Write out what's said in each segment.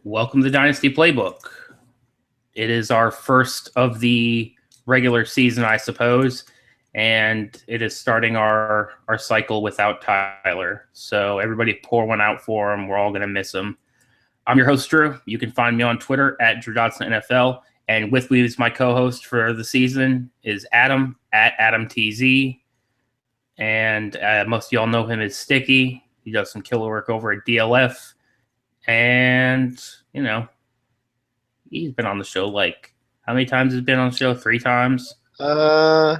Welcome to Dynasty Playbook. It is our first of the regular season, I suppose, and it is starting our cycle without Tyler. So everybody pour one out for him. We're all going to miss him. I'm your host, Drew. You can find me on Twitter at Drew Dodson NFL. And with me is my co-host for the season is Adam at AdamTZ. And most of y'all know him as Sticky. He does some killer work over at DLF. And, you know, he's been on the show like how many times has he been on the show? 3 times? Yeah.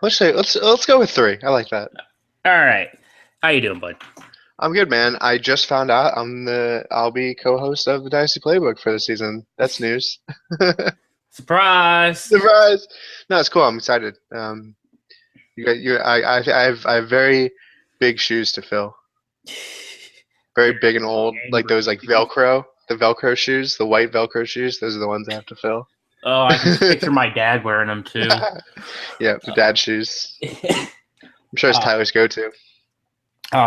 Let's go with 3. I like that. All right. How you doing, bud? I'm good, man. I just found out I'll be co-host of the Dynasty Playbook for the season. That's news. Surprise! Surprise! No, it's cool. I'm excited. I have very big shoes to fill. Very big and old, like those the Velcro shoes, the white Velcro shoes. Those are the ones I have to fill. Oh, I can picture my dad wearing them too. Yeah, the dad shoes. I'm sure it's Tyler's go-to.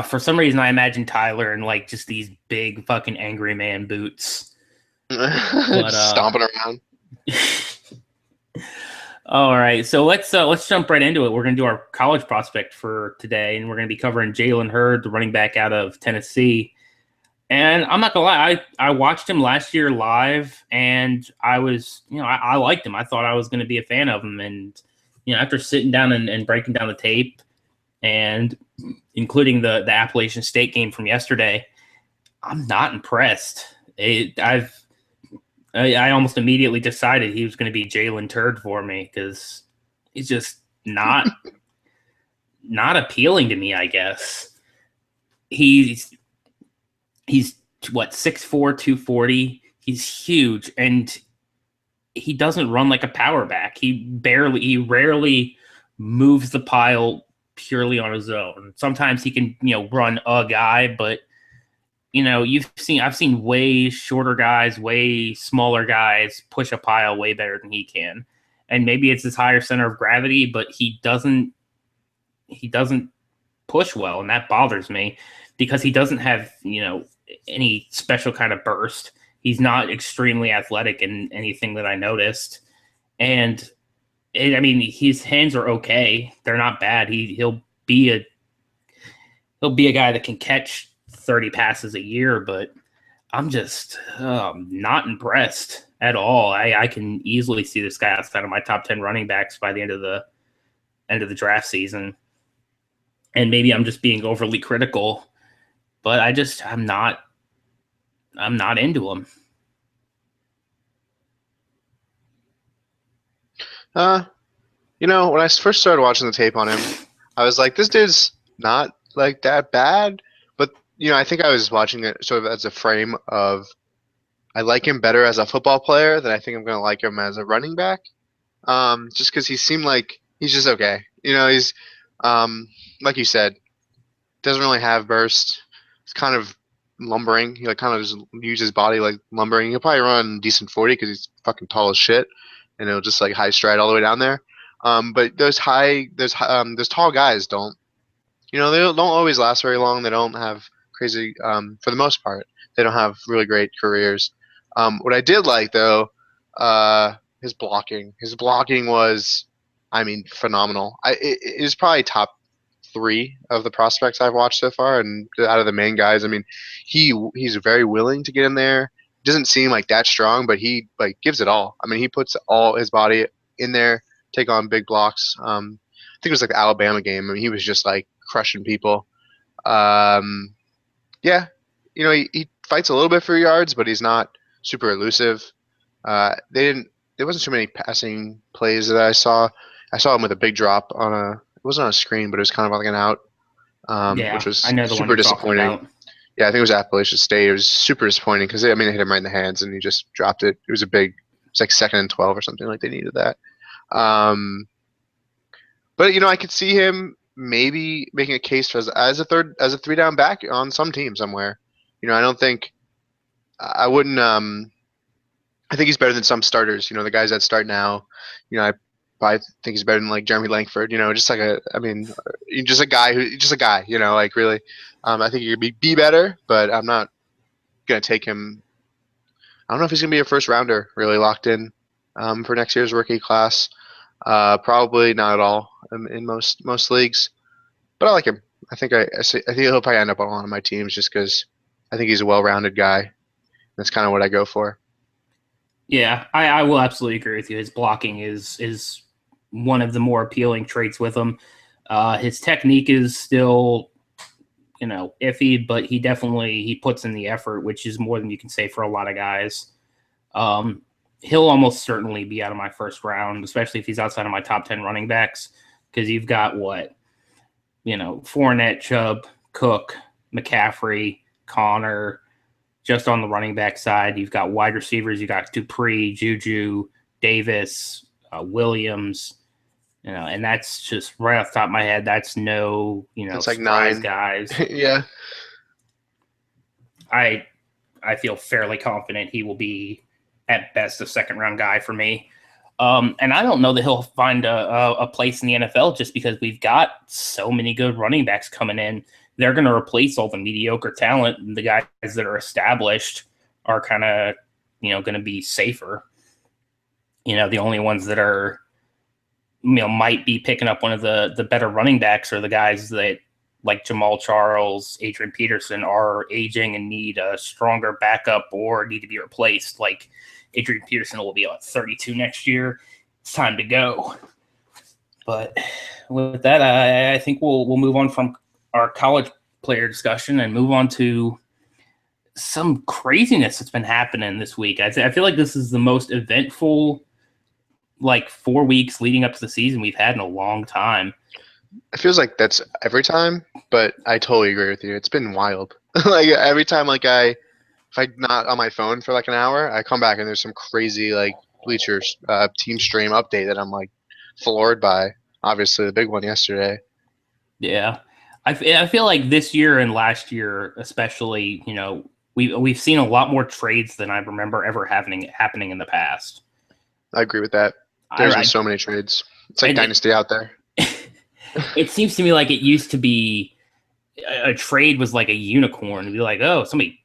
For some reason, I imagine Tyler in like just these big fucking angry man boots, Just stomping around. All right, so let's jump right into it. We're gonna do our college prospect for today, and we're gonna be covering Jalen Hurd, the running back out of Tennessee. And I'm not gonna lie, I watched him last year live, and I was, I liked him. I thought I was gonna be a fan of him, and after sitting down and breaking down the tape, and including the Appalachian State game from yesterday, I'm not impressed. I almost immediately decided he was going to be Jalen Turd for me because he's just not appealing to me, I guess. He's what, 6'4", 240. He's huge, and he doesn't run like a power back. He rarely moves the pile purely on his own. Sometimes he can, run a guy, but I've seen way shorter guys, way smaller guys push a pile way better than he can. And maybe it's his higher center of gravity, but he doesn't push well, and that bothers me because he doesn't have, any special kind of burst. He's not extremely athletic in anything that I noticed. And his hands are okay. They're not bad. He'll be a guy that can catch 30 passes a year, but I'm just not impressed at all. I can easily see this guy outside of my top 10 running backs by the end of the draft season. And maybe I'm just being overly critical, but I'm not into him. When I first started watching the tape on him, I was like, this dude's not like that bad. But, I think I was watching it sort of as a frame of I like him better as a football player than I think I'm going to like him as a running back. Just because he seemed like he's just okay. He's, like you said, doesn't really have burst. He's kind of lumbering. He kind of just uses his body like lumbering. He'll probably run decent 40 because he's fucking tall as shit, and it'll just high stride all the way down there. But those tall guys don't. They don't always last very long. They don't have crazy. For the most part, they don't have really great careers. What I did like though, his blocking. His blocking was, phenomenal. It was probably top 3 of the prospects I've watched so far, and out of the main guys, he's very willing to get in there. Doesn't seem like that strong, but he gives it all. He puts all his body in there, take on big blocks. I think it was the Alabama game. He was just crushing people. Yeah, he fights a little bit for yards, but he's not super elusive. There wasn't too many passing plays that I saw. I saw him with a big drop it wasn't on a screen, but it was kind of like an out, which was I know the super disappointing. Yeah, I think it was Appalachian State. It was super disappointing because it hit him right in the hands and he just dropped it. It was it's 2nd and 12 or something, they needed that. But I could see him maybe making a case as a 3 down back on some team somewhere. I wouldn't. I think he's better than some starters. The guys that start now. I probably think he's better than Jeremy Langford. Just just a guy really. I think he could be better, but I'm not gonna take him I don't know if he's going to be a first rounder, really locked in for next year's rookie class. Probably not at all in most leagues, but I like him. I think he'll probably end up on one of my teams just because I think he's a well-rounded guy. That's kind of what I go for. Yeah, I will absolutely agree with you. His blocking is one of the more appealing traits with him. His technique is still, iffy, but he puts in the effort, which is more than you can say for a lot of guys. Um, he'll almost certainly be out of my first round, especially if he's outside of my top 10 running backs, because you've got Fournette, Chubb, Cook, McCaffrey, Connor. Just on the running back side, you've got wide receivers. You got Dupree, Juju, Davis, Williams. And that's just right off the top of my head. That's no, That's like surprise 9 guys. Yeah. I feel fairly confident he will be at best a second round guy for me. And I don't know that he'll find a place in the NFL just because we've got so many good running backs coming in. They're going to replace all the mediocre talent. And the guys that are established are kind of, going to be safer. The only ones that are, might be picking up one of the better running backs are the guys that, like Jamal Charles, Adrian Peterson, are aging and need a stronger backup or need to be replaced. Like Adrian Peterson will be 32 next year. It's time to go. But with that, I think we'll move on from our college player discussion and move on to some craziness that's been happening this week. I feel like this is the most eventful 4 weeks leading up to the season we've had in a long time. It feels like that's every time, but I totally agree with you. It's been wild. Every time, if I'm not on my phone for an hour, I come back and there's some crazy Bleachers team stream update that I'm floored by. Obviously, the big one yesterday. Yeah, I feel like this year and last year, especially, we've seen a lot more trades than I remember ever happening in the past. I agree with that. There's been so many trades. It's like Dynasty out there. It seems to me like it used to be a trade was like a unicorn. It'd be like, oh, somebody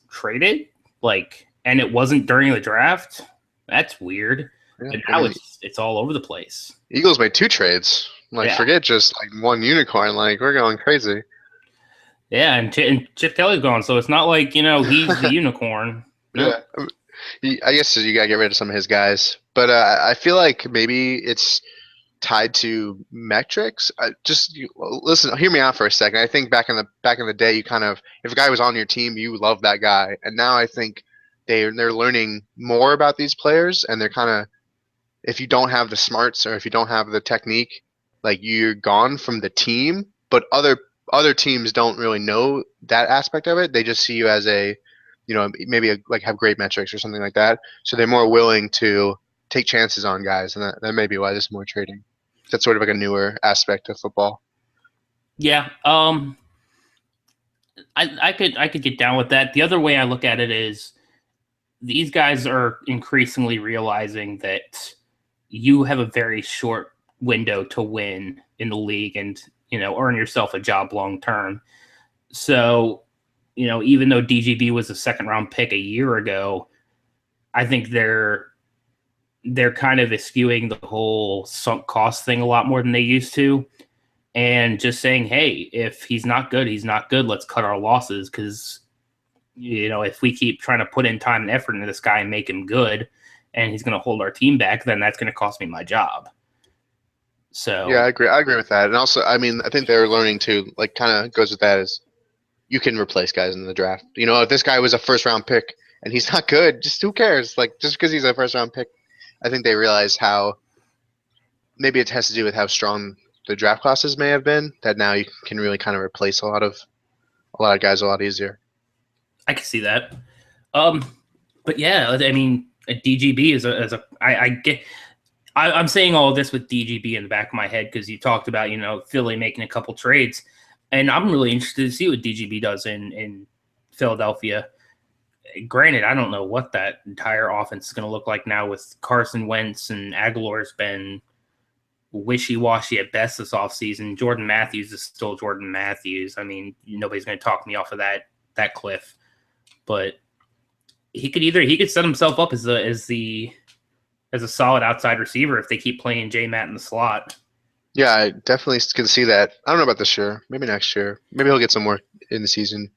traded, and it wasn't during the draft. That's weird. Yeah, but now it's all over the place. Eagles made 2 trades. Forget just one unicorn. We're going crazy. Yeah, and Chip Kelly's gone, so it's not like, he's the unicorn. Nope. Yeah, I guess you gotta get rid of some of his guys, but I feel like maybe it's tied to metrics. Listen, hear me out for a second. I think back in the day, you kind of, if a guy was on your team, you loved that guy, and now I think they're learning more about these players, and they're kind of, if you don't have the smarts or if you don't have the technique, you're gone from the team. But other teams don't really know that aspect of it. They just see you as a, maybe have great metrics or something like that. So they're more willing to take chances on guys, and that may be why there's more trading. That's sort of a newer aspect of football. Yeah, I could get down with that. The other way I look at it is these guys are increasingly realizing that you have a very short window to win in the league and earn yourself a job long term. So, even though DGB was a second round pick a year ago, I think they're kind of eschewing the whole sunk cost thing a lot more than they used to. And just saying, hey, if he's not good, he's not good. Let's cut our losses. Because, if we keep trying to put in time and effort into this guy and make him good, and he's going to hold our team back, then that's going to cost me my job. So yeah, I agree with that. And also, I think they're learning to, kind of goes with that, is you can replace guys in the draft. If this guy was a first round pick and he's not good, just who cares? Just because he's a first round pick, I think they realize how maybe it has to do with how strong the draft classes may have been, that now you can really kind of replace a lot of guys a lot easier. I can see that. But yeah, a DGB is I get. I'm saying all of this with DGB in the back of my head because you talked about, Philly making a couple trades, and I'm really interested to see what DGB does in Philadelphia. Granted, I don't know what that entire offense is going to look like now with Carson Wentz, and Aguilar's been wishy-washy at best this offseason. Jordan Matthews is still Jordan Matthews. Nobody's going to talk me off of that cliff. But he could set himself up as a solid outside receiver if they keep playing J Matt in the slot. Yeah, I definitely can see that. I don't know about this year. Maybe next year. Maybe he'll get some more in the season.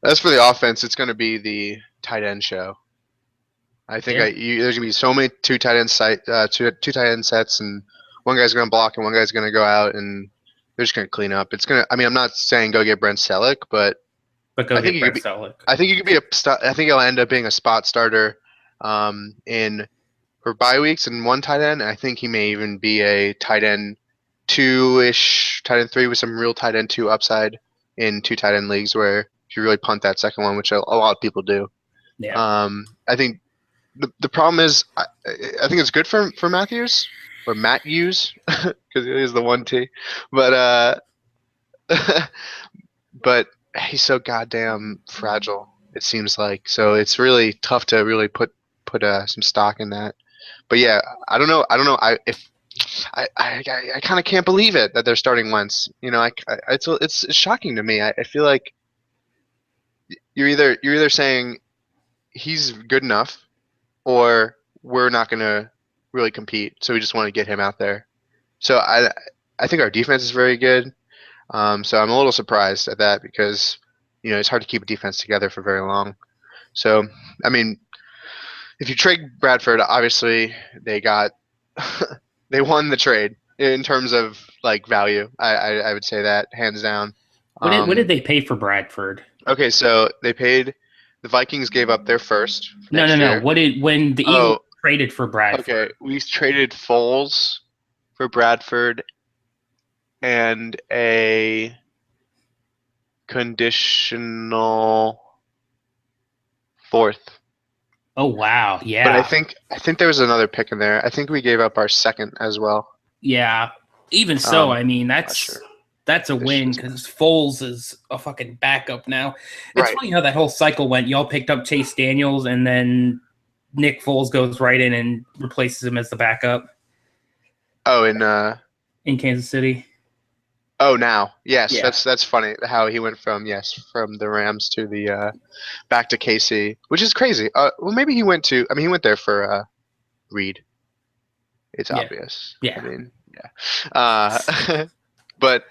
As for the offense, it's going to be the tight end show. I think Yeah. there's going to be so many two tight end sets, and one guy's going to block and one guy's going to go out, and they're just going to clean up. It's going to. I mean, I'm not saying go get Brent Selleck, but But go I think get he could Brett be. Selleck. I think he could be I think he'll end up being a spot starter, in for bye weeks and one tight end. I think he may even be a tight end two-ish, tight end three with some real tight end two upside in two tight end leagues where if you really punt that second one, which a lot of people do. Yeah. I think the problem is I think it's good for Matthews or Matthews because he is the 1T, but but he's so goddamn fragile. It seems like so it's really tough to really put some stock in that. But yeah, I don't know. If I kind of can't believe it that they're starting Wentz. You know, it's shocking to me. I feel like you're either saying he's good enough or we're not going to really compete. So we just want to get him out there. So I think our defense is very good. So I'm a little surprised at that because it's hard to keep a defense together for very long. So I mean, if you trade Bradford, obviously they got they won the trade in terms of like value. I would say that hands down. What did they pay for Bradford? Okay, so they paid. The Vikings gave up their first for No, no, next no. year. What did when the Eagles Oh, traded for Bradford? okay. We traded Foles for Bradford and a conditional fourth. Oh wow, But I yeah, think there was another pick in there. I think we gave up our second as well. yeah. Even so, I mean Not sure. that's a This win is because Foles is a fucking backup now. It's right. funny how that whole cycle went. Y'all picked up Chase Daniels, and then Nick Foles goes right in and replaces him as the backup Oh, and in Kansas City. oh, now yes, Yeah, that's funny how he went from from the Rams to the back to KC, which is crazy. Well, maybe he went to. I mean, he went there for Reed. It's yeah, obvious. I yeah. mean, yeah. But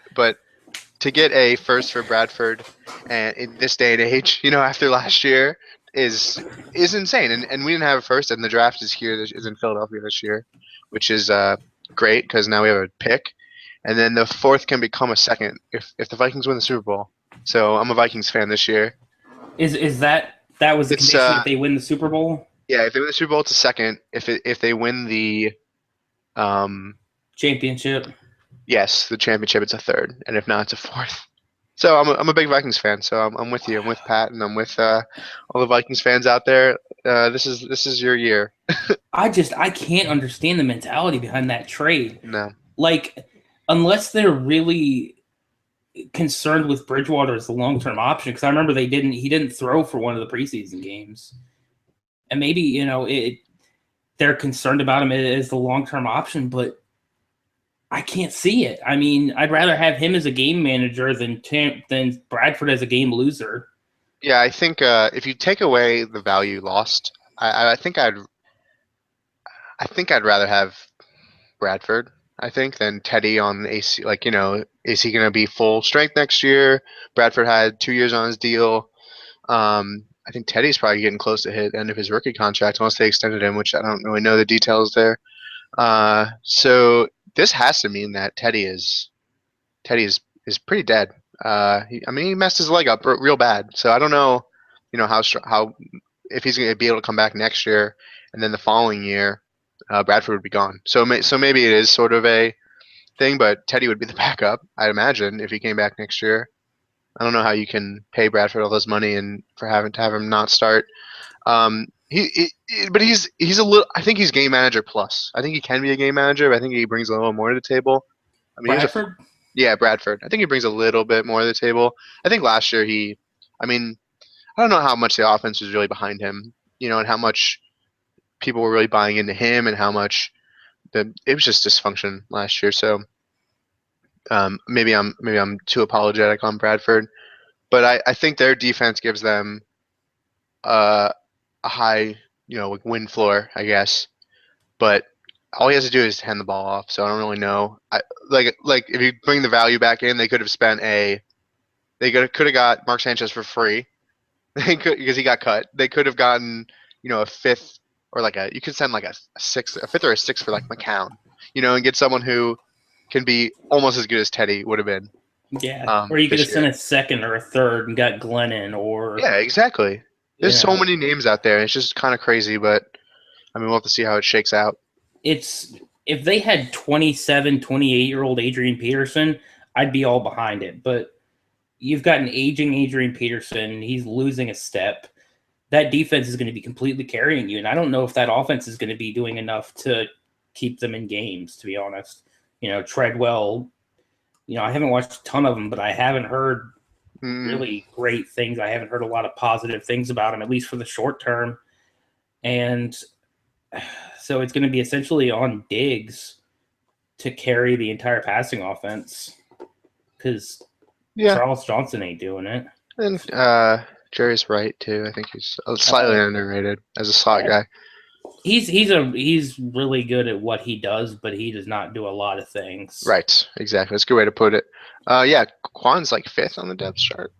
to get a first for Bradford and in this day and age, after last year is insane. And we didn't have a first, and the draft is here. Is in Philadelphia this year, which is great because now we have a pick, and then the fourth can become a second if the Vikings win the Super Bowl. So I'm a Vikings fan this year. Is that was the It's condition if they win the Super Bowl yeah, if they win the Super Bowl, it's a second. If they win the um championship? yes, the championship, it's a third, and if not, it's a fourth. So I'm a big Vikings fan. So I'm with you. I'm with Pat, and I'm with all the Vikings fans out there. This is your year. I can't understand the mentality behind that trade. No. Like, unless they're really concerned with Bridgewater as the long term option, because I remember he didn't throw for one of the preseason games, and maybe they're concerned about him as the long term option, but I can't see it. I mean, I'd rather have him as a game manager than Bradford as a game loser. Yeah, I think if you take away the value lost, I think I'd rather have Bradford. I think than Teddy on AC. Like is he going to be full strength next year? Bradford had 2 years on his deal. I think Teddy's probably getting close to hit end of his rookie contract unless they extended him, which I don't really know the details there. So this has to mean that Teddy is pretty dead. I mean, he messed his leg up real bad. So I don't know, how if he's going to be able to come back next year, and then the following year, Bradford would be gone. So maybe it is sort of a thing, but Teddy would be the backup, I'd imagine, if he came back next year. I don't know how you can pay Bradford all this money and for having to have him not start. But he's a little. I think he's game manager plus. I think he can be a game manager. But I think he brings a little more to the table. I mean, Bradford? yeah, Bradford. I think he brings a little bit more to the table. I think last year I mean, I don't know how much the offense was really behind him, and how much people were really buying into him, and how much it was just dysfunction last year. So maybe I'm too apologetic on Bradford, but I think their defense gives them a high, like win floor, I guess. But all he has to do is hand the ball off. So I don't really know. Like if you bring the value back in, they could have spent they could have got Mark Sanchez for free. They could because he got cut. They could have gotten a fifth or you could send like a sixth, a fifth or a sixth for like McCown, and get someone who can be almost as good as Teddy would have been. Yeah, or you could have This year. sent a second or a third and got Glennon or Yeah, exactly. There's so many names out there. It's just kind of crazy, but I mean, we'll have to see how it shakes out. It's if they had 27, 28-year-old Adrian Peterson, I'd be all behind it. But you've got an aging Adrian Peterson. He's losing a step. That defense is going to be completely carrying you. And I don't know if that offense is going to be doing enough to keep them in games, to be honest. Treadwell, I haven't watched a ton of them, but I haven't heard really great things. I haven't heard a lot of positive things about him, at least for the short term. And so it's going to be essentially on Diggs to carry the entire passing offense because Charles Johnson ain't doing it. And Jerry's right too. I think he's slightly underrated as a slot guy. He's really good at what he does, but he does not do a lot of things. Right, exactly. That's a good way to put it. Quan's like fifth on the depth chart,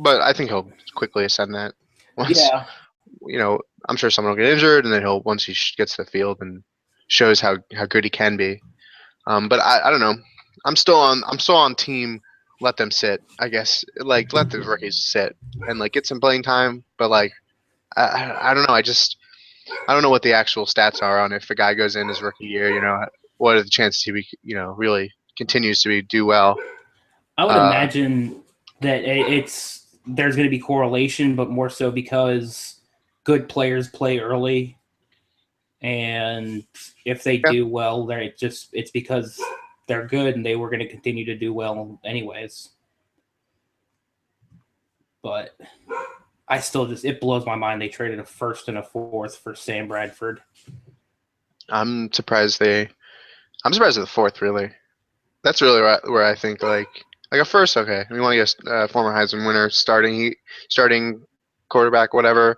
but I think he'll quickly ascend that. I'm sure someone will get injured, and then once he gets to the field and shows how good he can be. But I don't know. I'm still on team. Let them sit. I guess let the rookies sit and get some playing time. But I don't know. I don't know what the actual stats are on if a guy goes in his rookie year. What are the chances he really continues to do well? I would imagine that there's going to be correlation, but more so because good players play early, and if they do well, it's because they're good and they were going to continue to do well anyways. But I still it blows my mind they traded a first and a fourth for Sam Bradford. I'm surprised at the fourth, really. That's really where I think like a first, okay. We want to get a former Heisman winner starting quarterback, whatever.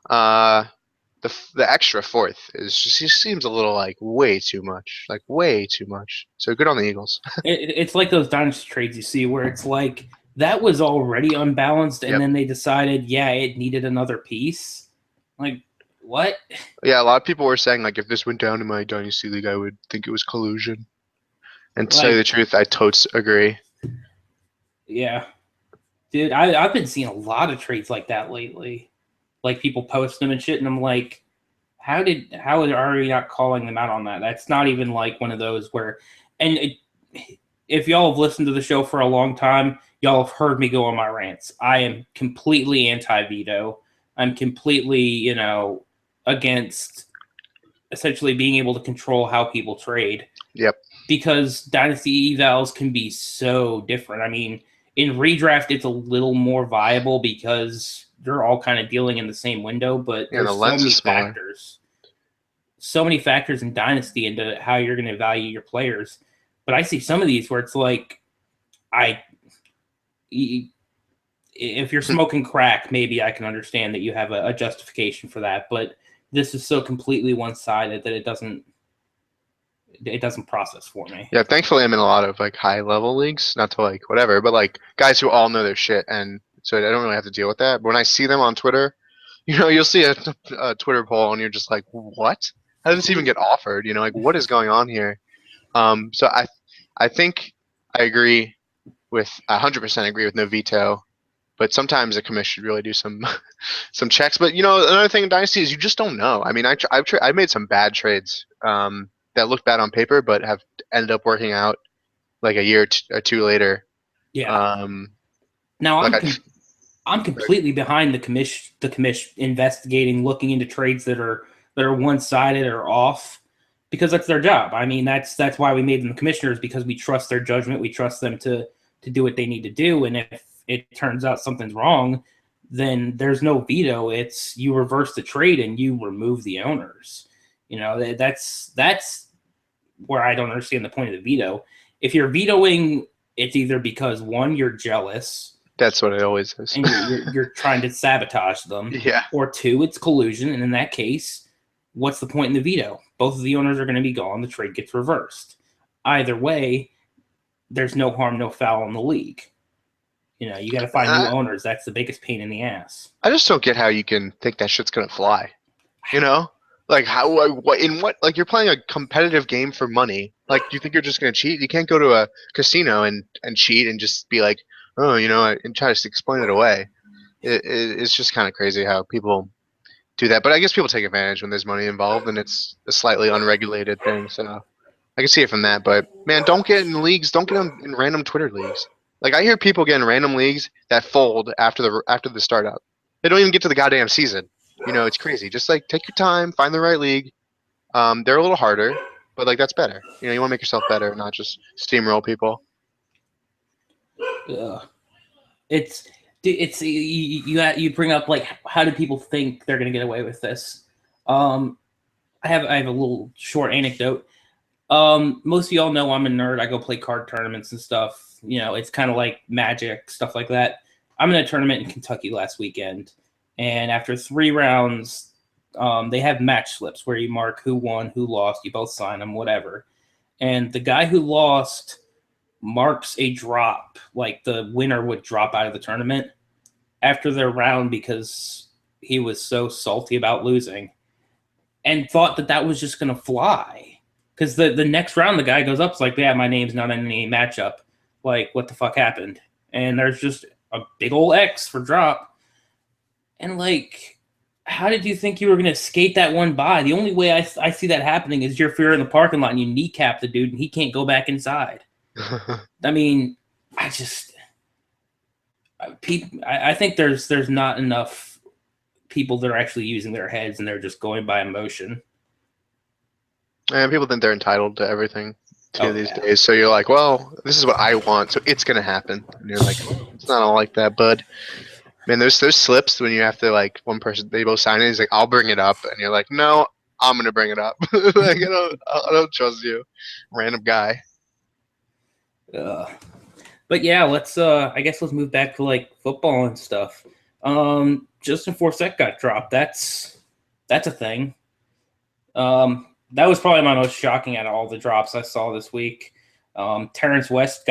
The extra fourth just seems a little way too much. Way too much. So good on the Eagles. It's like those dynasty trades you see where it's like that was already unbalanced, and then they decided, it needed another piece. Like, what? Yeah, a lot of people were saying if this went down in my dynasty league, I would think it was collusion. And to tell you the truth, I totes agree. Yeah, dude, I've been seeing a lot of trades like that lately. Like people post them and shit, and I'm like, how are you not calling them out on that? That's not even one of those where, if y'all have listened to the show for a long time, y'all have heard me go on my rants. I am completely anti-veto. I'm completely, against essentially being able to control how people trade. Yep. Because dynasty evals can be so different. I mean, in redraft, it's a little more viable because they're all kind of dealing in the same window, but there's so many factors. So many factors in dynasty into how you're going to value your players. But I see some of these where it's if you're smoking crack, maybe I can understand that you have a justification for that. But this is so completely one-sided that it doesn't process for me. Yeah, thankfully I'm in a lot of high-level leagues, not to whatever, but guys who all know their shit, and so I don't really have to deal with that. But when I see them on Twitter, you'll see a Twitter poll, and you're just like, what? How did this even get offered? What is going on here? So I think I agree with 100% agree with no veto, but sometimes the commission should really do some checks. But another thing in dynasty is you just don't know. I mean, I've made some bad trades that looked bad on paper, but have ended up working out a year or two later. Yeah. Now I'm completely behind the commission investigating, looking into trades that are one-sided or off, because that's their job. I mean, that's why we made them commissioners, because we trust their judgment. We trust them to do what they need to do. And if it turns out something's wrong, then there's no veto. It's you reverse the trade and you remove the owners. That's where I don't understand the point of the veto. If you're vetoing, it's either because one, you're jealous, That's what it always is. And you're trying to sabotage them. Yeah. Or two, it's collusion, and in that case, what's the point in the veto? Both of the owners are going to be gone. The trade gets reversed. Either way, there's no harm, no foul in the league. You know, you got to find new owners. That's the biggest pain in the ass. I just don't get how you can think that shit's gonna fly. You know, like how, what, like you're playing a competitive game for money. Like, you think you're just gonna cheat? You can't go to a casino and cheat and just be like, oh, you know, and try to explain it away. It's just kind of crazy how people do that. But I guess people take advantage when there's money involved, and it's a slightly unregulated thing. So I can see it from that. But man, don't get in leagues. Don't get in random Twitter leagues. Like, I hear people get in random leagues that fold after the startup. They don't even get to the goddamn season. You know, it's crazy. Just like take your time, find the right league. They're a little harder, but like that's better. You know, you want to make yourself better, not just steamroll people. It's you bring up like, how do people think they're gonna get away with this? I have a little short anecdote. Most of y'all know I'm a nerd. I go play card tournaments and stuff. You know, it's kind of like Magic, stuff like that. I'm in a tournament in Kentucky last weekend, and after 3 rounds, they have match slips where you mark who won, who lost. You both sign them, whatever. And the guy who lost marks a drop, like the winner would drop out of the tournament after their round because he was so salty about losing, and thought that was just going to fly. Because the next round, the guy goes up, it's like, yeah, my name's not in any matchup. Like, what the fuck happened? And there's just a big old X for drop. And, like, how did you think you were going to skate that one by? The only way I see that happening is if you're in the parking lot and you kneecap the dude and he can't go back inside. I mean, I think there's not enough people that are actually using their heads, and they're just going by emotion. And people think they're entitled to everything these days. So you're like, well, this is what I want, so it's gonna happen. And you're like, it's not all like that, bud. Man, there's slips when you have to, like, one person, they both sign it. He's like, I'll bring it up, and you're like, no, I'm gonna bring it up. Like, I don't trust you, random guy. But yeah, I guess let's move back to like football and stuff. Justin Forsett got dropped. That's a thing. That was probably my most shocking out of all the drops I saw this week. Terrence West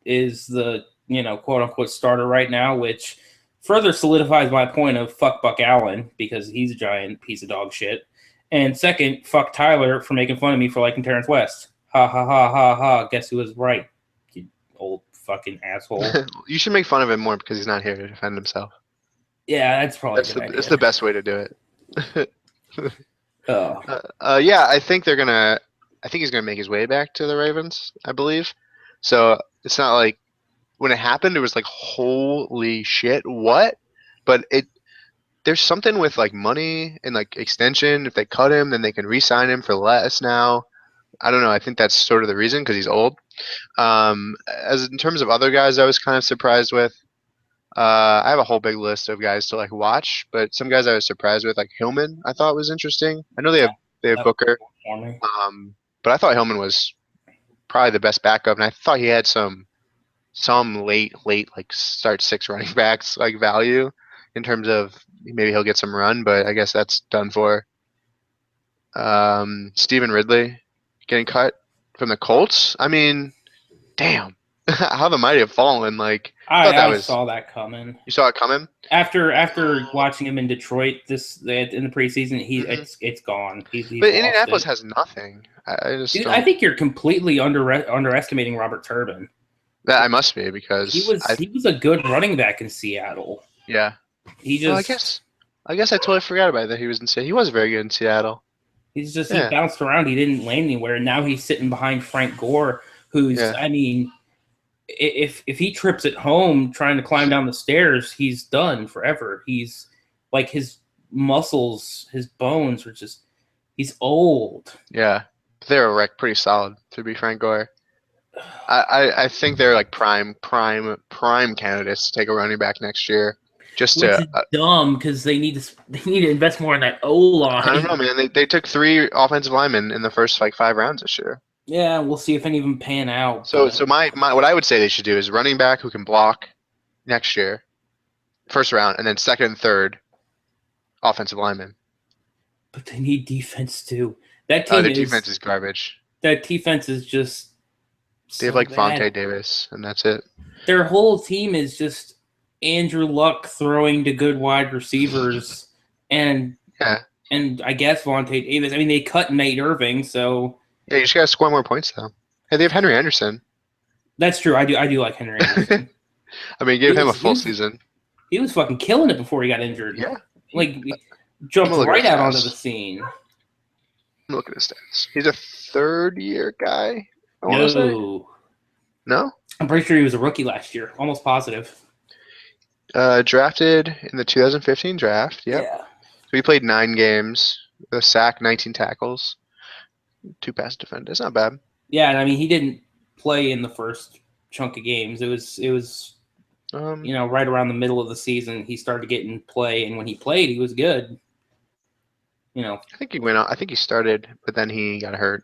is the, you know, quote unquote starter right now, which further solidifies my point of fuck Buck Allen, because he's a giant piece of dog shit. And second, fuck Tyler for making fun of me for liking Terrence West. Ha ha ha ha ha. Guess who was right? You old fucking asshole. You should make fun of him more because he's not here to defend himself. Yeah, that's probably that's the best way to do it. Oh. Yeah, I think he's gonna make his way back to the Ravens, I believe. So it's not like when it happened, it was like, holy shit, what? But there's something with like money and like extension. If they cut him, then they can re-sign him for less now. I don't know. I think that's sort of the reason, because he's old. As in terms of other guys, I was kind of surprised with. I have a whole big list of guys to like watch, but some guys I was surprised with, like Hillman, I thought was interesting. I know they have Booker, but I thought Hillman was probably the best backup, and I thought he had some late like start 6 running backs like value in terms of maybe he'll get some run, but I guess that's done for. Stephen Ridley getting cut from the Colts. I mean, damn. How the mighty have fallen. Like, I saw that coming. You saw it coming? After watching him in Detroit in the preseason, it's gone. He's but Indianapolis has nothing. I think you're completely underestimating Robert Turbin. That I must be, because he was a good running back in Seattle. Yeah. Well, I guess I totally forgot about that. He was in Seattle. He was very good in Seattle. He bounced around. He didn't land anywhere. And now he's sitting behind Frank Gore, who's I mean, if he trips at home trying to climb down the stairs, he's done forever. He's like, his muscles, his bones are just, he's old. Yeah. They're pretty solid, to be Frank Gore. I think they're like prime candidates to take a running back next year. Which is dumb, because they need to invest more in that O-line. I don't know, man. They took 3 offensive linemen in the first like 5 rounds this year. Yeah, we'll see if any of them pan out. So my what I would say they should do is running back who can block, next year, first round, and then second and third offensive linemen. But they need defense too. That Their team defense is is garbage. that defense is just They have so like bad. Vontae Davis, and that's it. Their whole team is just Andrew Luck throwing to good wide receivers, and Yeah, I guess Vontae Davis. I mean, they cut Nate Irving, so yeah. You just gotta score more points though. Hey, they have Henry Anderson. that's true. I do like Henry Anderson. I mean, He give him a was he full was season. he was fucking killing it before he got injured. Yeah. Like I'm jumped gonna look at right his out onto the stats. scene. I'm looking at his stats. He's a third year guy. I want to say No, no. I'm pretty sure he was a rookie last year. Almost positive. Drafted in the 2015 draft. Yep. Yeah. So he played 9 games, a sack, 19 tackles, 2 pass defense. That's not bad. Yeah, and I mean he didn't play in the first chunk of games. It was right around the middle of the season he started getting play, and when he played, he was good. I think he went out. I think he started, but then he got hurt.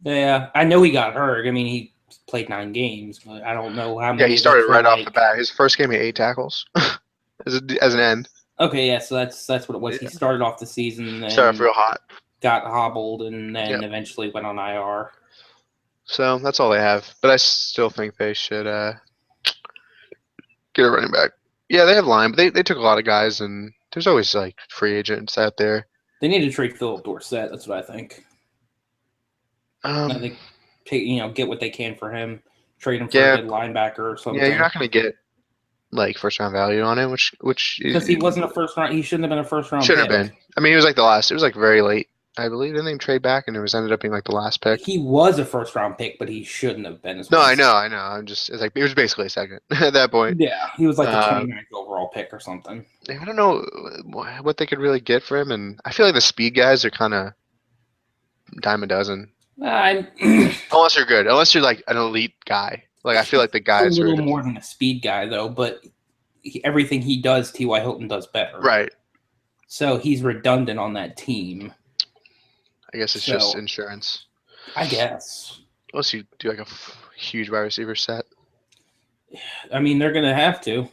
Yeah, I know he got hurt. I mean, he played 9 games, but I don't know how Yeah, he many of those started were right off the like. bat. His first game, he had 8 tackles as an end. Okay, yeah, so that's what it was. He Yeah. started off the season Started off and real hot. got hobbled, and then Yep. eventually went on IR. So that's all they have. But I still think they should get a running back. Yeah, they have line, but they took a lot of guys, and there's always like free agents out there. They need to trade Philip Dorsett. That's what I think. I think get what they can for him. Trade him for Yeah, a good linebacker or yeah, you're something. not going to get like first round value on it, which Because he wasn't a first round. He shouldn't have been a first round should have pick. been. I mean, he was like the last. It was like very late, I believe. Didn't they trade back, and ended up being like the last pick. He was a first round pick, but he shouldn't have been. No, I know. I'm just. It's like it was basically a second at that point. Yeah, he was like the 29th overall pick or something. I don't know what they could really get for him, and I feel like the speed guys are kind of dime a dozen. I'm Unless you're good, unless you're like an elite guy. Like I feel like the a guys who are little just more than a speed guy, though. But everything he does, T.Y. Hilton does better. right. So he's redundant on that team. I guess it's just insurance. I guess. Unless you do like a huge wide receiver set. I mean, they're going to have to,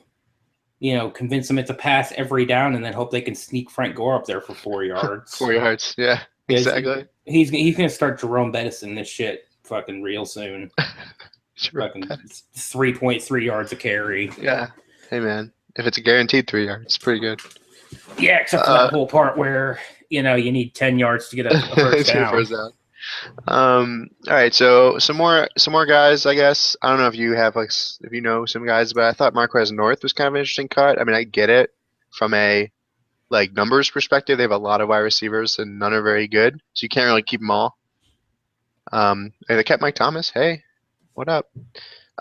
convince him it's a pass every down, and then hope they can sneak Frank Gore up there for 4 yards. 4 yards, yeah, exactly. He's going to start Jerome Bettison this shit fucking real soon. Fucking 3.3 yards a carry. Yeah. Hey man, if it's a guaranteed 3 yards, it's pretty good. Yeah, except for that whole part where you need 10 yards to get a first down. All right, so some more guys, I guess. I don't know if you have if you know some guys, but I thought Marquez North was kind of an interesting cut. I mean, I get it from a numbers perspective. They have a lot of wide receivers and none are very good, so you can't really keep them all. And they kept Mike Thomas. Hey, what up?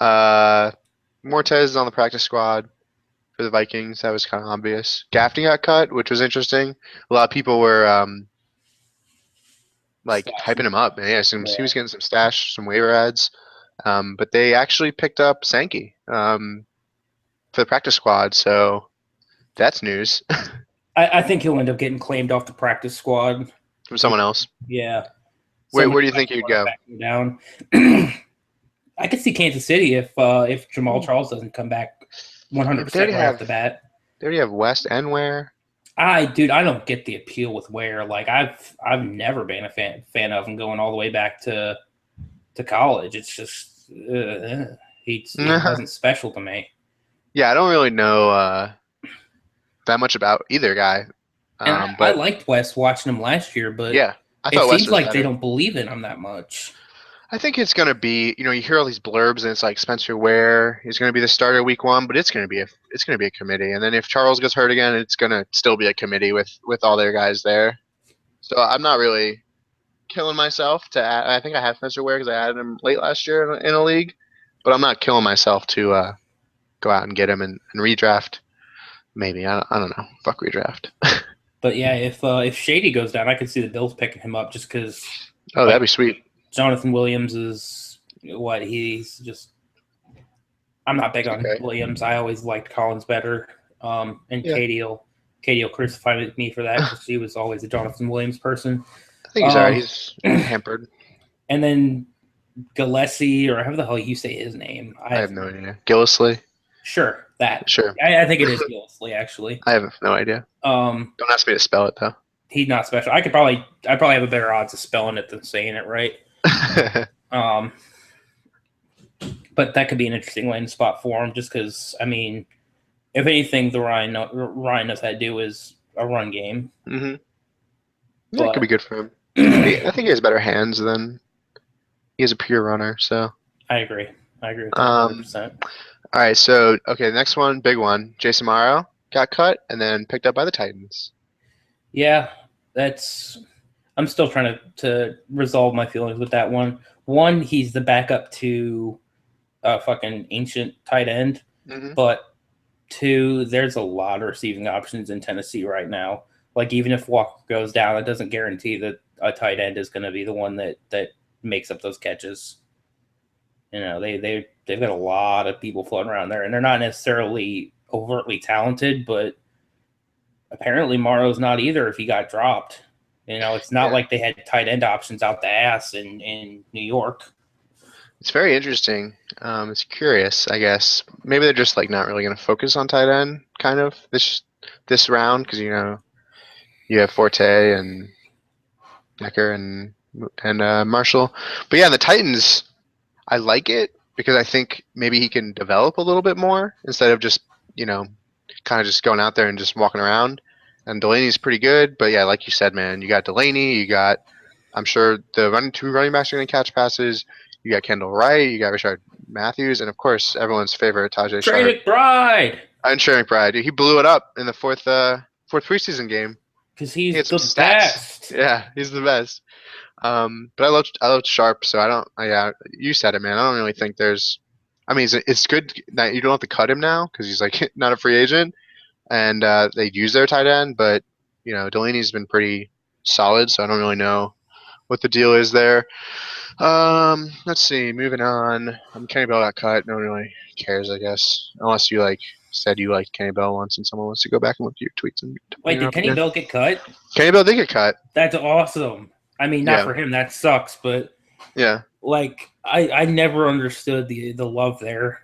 Mortez is on the practice squad for the Vikings. That was kind of obvious. Gaffney got cut, which was interesting. A lot of people were hyping him up. Yeah, he was getting some stash, some waiver ads. But they actually picked up Sankey for the practice squad, so that's news. I think he'll end up getting claimed off the practice squad from someone else. Yeah. Where do you think he'd go? Down. I could see Kansas City if Jamal Charles doesn't come back 100% right off the bat. They already have West and Ware. I don't get the appeal with Ware. Like I've never been a fan of him going all the way back to college. It's just he wasn't special to me. Yeah, I don't really know that much about either guy. But I liked West watching him last year, but yeah, I thought it West seems was like better. they don't believe in him that much. I think it's going to be, you hear all these blurbs and it's like Spencer Ware is going to be the starter week 1, but it's going to be a committee. And then if Charles gets hurt again, it's going to still be a committee with all their guys there. So I'm not really killing myself to add. I think I have Spencer Ware because I added him late last year in a league, but I'm not killing myself to go out and get him and redraft. Maybe I don't know. Fuck redraft. But yeah, if Shady goes down, I could see the Bills picking him up just because. Oh, that'd be sweet. Jonathan Williams is what he's just. I'm not big on Williams. I always liked Collins better. And yeah. Katie will crucify me for that because she was always a Jonathan Williams person. I think he's alright. He's hampered. And then Gillespie, or however the hell you say his name. I have no idea. Gillislee. Sure, that. Sure. I think it is Gillisley, actually. I have no idea. Don't ask me to spell it though. He's not special. I probably have a better odds of spelling it than saying it right. Um, but that could be an interesting landing spot for him, just because I mean, if anything, the Ryan knows how to do is a run game. Mm-hmm. Yeah, it could be good for him. I think he has better hands than he is a pure runner. So I agree with that 100%. All right, so okay, next one, big one. Jason Morrow got cut and then picked up by the Titans. Yeah, I'm still trying to resolve my feelings with that one. One, he's the backup to a fucking ancient tight end, but two, there's a lot of receiving options in Tennessee right now. Like, even if Walker goes down, it doesn't guarantee that a tight end is going to be the one that makes up those catches. You know, they've got a lot of people floating around there, and they're not necessarily overtly talented, but apparently Morrow's not either if he got dropped. You know, it's not like they had tight end options out the ass in New York. It's very interesting. It's curious, I guess. Maybe they're just like not really going to focus on tight end kind of this round because you know you have Forte and Decker and Marshall. But yeah, the Titans, I like it because I think maybe he can develop a little bit more instead of just, you know, kind of just going out there and just walking around. And Delaney's pretty good, but yeah, like you said, man, you got Delaney, you got, I'm sure the two running backs are going to catch passes. You got Kendall Wright, you got Richard Matthews, and of course, everyone's favorite Tajay Sharp. Trey McBride. And Trey McBride, dude, he blew it up in the fourth preseason game. Because he's the best. Yeah, he's the best. But I loved Sharp, so I don't. Yeah, you said it, man. I don't really think there's. I mean, it's good that you don't have to cut him now because he's like not a free agent, and they use their tight end. But you know, Delaney's been pretty solid, so I don't really know what the deal is there. Let's see. Moving on. Kenny Bell got cut. No one really cares, I guess, unless you like said you liked Kenny Bell once, and someone wants to go back and look at your tweets. And wait, did Kenny Bell get cut? Kenny Bell did get cut. That's awesome. I mean, not for him. That sucks, but yeah, like I never understood the love there.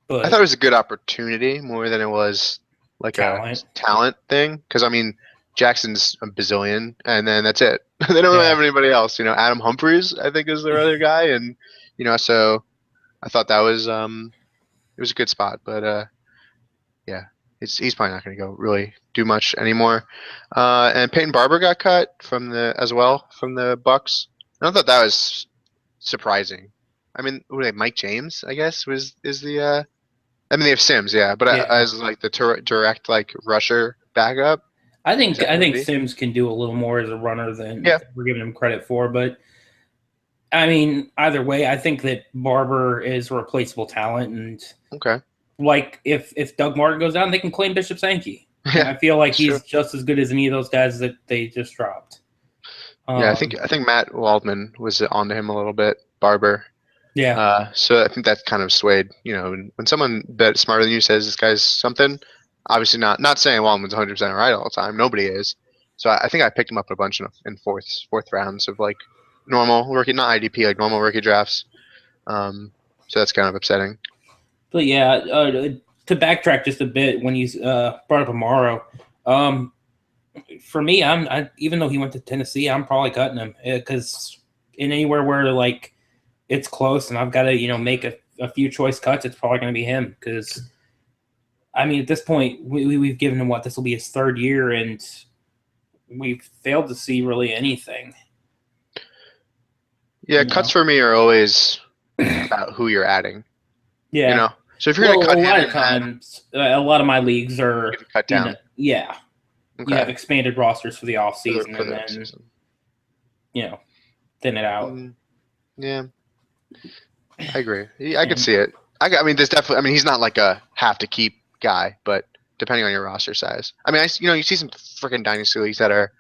But I thought it was a good opportunity more than it was like a talent thing. Because I mean, Jackson's a bazillion, and then that's it. They don't really have anybody else. You know, Adam Humphries, I think, is their other guy, and you know, so I thought that was it was a good spot, but yeah, he's probably not going to go really do much anymore. And Peyton Barber got cut from the Bucks. And I thought that was surprising. I mean, who they? Mike James, I guess, is the. I mean, they have Sims, but as like the direct like rusher backup. I think Sims can do a little more as a runner than we're giving him credit for, but I mean, either way, I think that Barber is a replaceable talent, and like if Doug Martin goes down, they can claim Bishop Sankey. Yeah, I feel like he's just as good as any of those guys that they just dropped. I think Matt Waldman was onto him a little bit. Barber. Yeah. So I think that kind of swayed. You know, when someone that smarter than you says this guy's something, obviously not saying Waldman's 100% right all the time. Nobody is. So I think I picked him up a bunch in fourth rounds of like normal rookie, not IDP, like normal rookie drafts. So that's kind of upsetting. But yeah, to backtrack just a bit, when you brought up Amaro, for me, even though he went to Tennessee, I'm probably cutting him because in anywhere where like it's close and I've got to make a few choice cuts, it's probably going to be him because I mean at this point we've given him this will be his third year and we've failed to see really anything. Yeah, cuts for me are always about who you're adding. Yeah. You know? So if you're going to cut him, a lot of my leagues are cut down. Okay. You have expanded rosters for the off season and then thin it out. Yeah. I agree. I could see it. I mean there's definitely he's not like a have to keep guy, but depending on your roster size. I mean you see some freaking dynasty leagues that are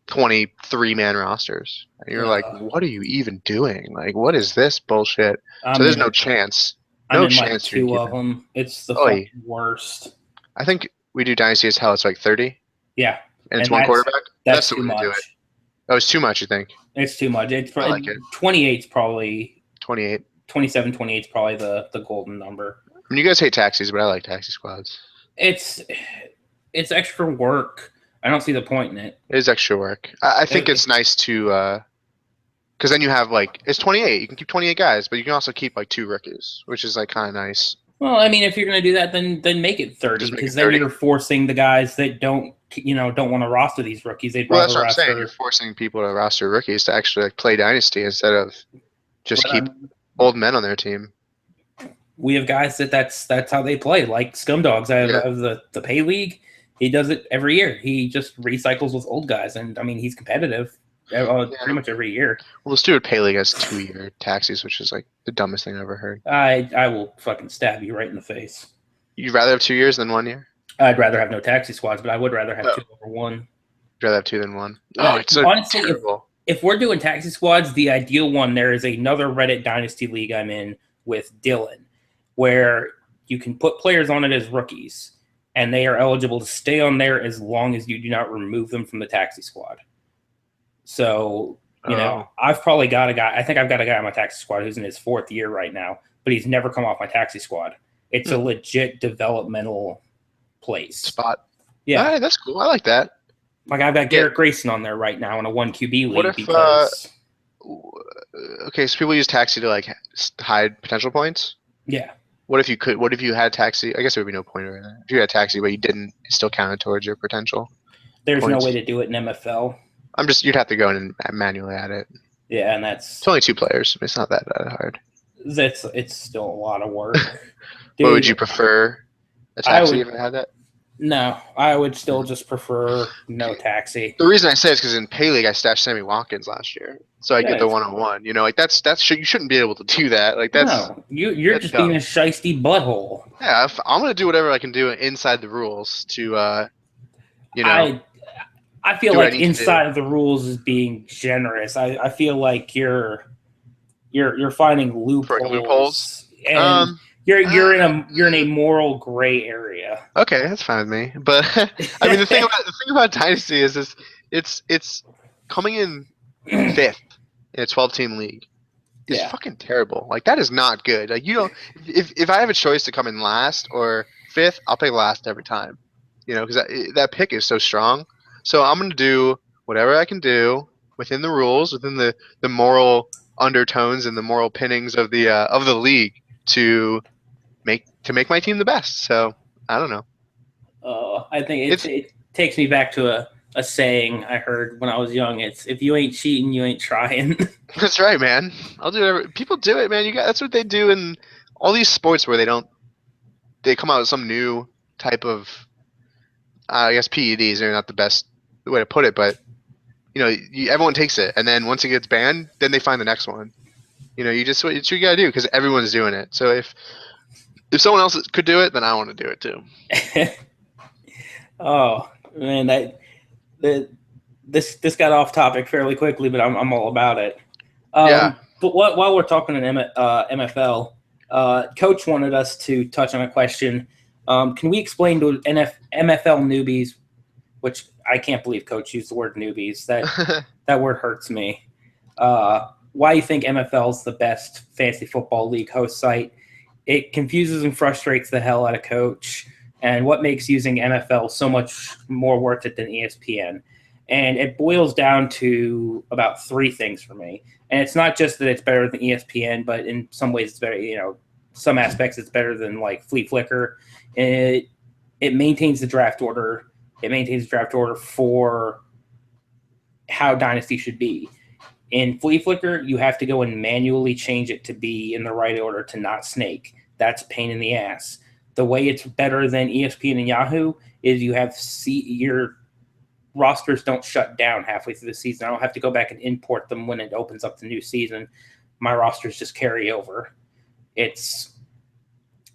23-man rosters. And you're like, what are you even doing? Like, what is this bullshit? So there's no chance. No chance. Like 2 of them. It's the fucking worst. I think we do dynasty as hell. It's like 30. Yeah. And it's one quarterback. That's too much. Do it. Oh, it's too much. You think? It's too much. It's probably 28's probably 28. 27, 28 is probably the golden number. mean, you guys hate taxis, but I like taxi squads. It's extra work. I don't see the point in it. It is extra work. I think it's nice to, because then you have like it's 28. You can keep 28 guys, but you can also keep like 2 rookies, which is like kind of nice. Well, I mean, if you're going to do that, then make it 30, because then you're forcing the guys that don't want to roster these rookies. Well, that's what I'm saying. You're forcing people to roster rookies to actually like play Dynasty instead of just keep old men on their team. We have guys that's how they play, like Scumdogs out of the pay league. He does it every year. He just recycles with old guys, and I mean, he's competitive pretty much every year. Well, this dude Pay League has 2-year taxis, which is like the dumbest thing I've ever heard. I will fucking stab you right in the face. You'd rather have 2 years than 1 year? I'd rather have no taxi squads, but I would rather have 2 over 1. I'd rather have 2 than 1. Oh, it's so honestly, terrible. If we're doing taxi squads, the ideal one, there is another Reddit Dynasty League I'm in with Dylan, where you can put players on it as rookies, and they are eligible to stay on there as long as you do not remove them from the taxi squad. So, I've probably got a guy. I think I've got a guy on my taxi squad who's in his 4th year right now, but he's never come off my taxi squad. It's a legit developmental place. Spot. Yeah. All right, that's cool. I like that. Like, I've got Garrett Grayson on there right now in a 1 QB league. What if, because okay, so people use taxi to like hide potential points? Yeah. What if you had taxi? I guess there would be no point in it. If you had taxi but you didn't, it still counted towards your potential. There's points. no way to do it in MFL. You'd have to go in and manually add it. Yeah, and it's only 2 players. It's not that hard. It's still a lot of work. Dude, what would you prefer? A taxi if it had that? No, I would still just prefer no taxi. The reason I say it is because in Pay League I stashed Sammy Watkins last year, so I get the 1-on-1. Like that's you shouldn't be able to do that. Like that's you're just being a shiesty butthole. Yeah, I'm gonna do whatever I can do inside the rules to I feel like inside of the rules is being generous. I feel like you're finding loopholes. And you're in a moral gray area. Okay, that's fine with me. But I mean, the thing about Dynasty is it's coming in 5th in a 12-team league. It's fucking terrible. Like that is not good. Like if I have a choice to come in last or 5th, I'll pick last every time. Because that pick is so strong. So I'm gonna do whatever I can do within the rules, within the moral undertones and the moral pinnings of the league to make my team the best. So I don't know. I think it takes me back to a saying I heard when I was young. It's if you ain't cheating, you ain't trying. That's right, man. I'll do whatever. People do it, man. That's what they do in all these sports where they come out with some new type of I guess PEDs are not the best way to put it, but everyone takes it, and then once it gets banned, then they find the next one. It's what you gotta do because everyone's doing it. So if someone else could do it, then I want to do it too. Oh man, this got off topic fairly quickly, but I'm all about it. But while we're talking in MFL, Coach wanted us to touch on a question. Can we explain to MFL newbies, which I can't believe Coach used the word newbies. That word hurts me. Why you think MFL is the best fantasy football league host site? It confuses and frustrates the hell out of Coach. And what makes using MFL so much more worth it than ESPN? And it boils down to about 3 things for me. And it's not just that it's better than ESPN, but in some ways it's better. Some aspects it's better than like Flea Flicker. It maintains the draft order. It maintains the draft order for how Dynasty should be. In Flea Flicker, you have to go and manually change it to be in the right order to not snake. That's a pain in the ass. The way it's better than ESPN and Yahoo is you have your rosters don't shut down halfway through the season. I don't have to go back and import them when it opens up the new season. My rosters just carry over. It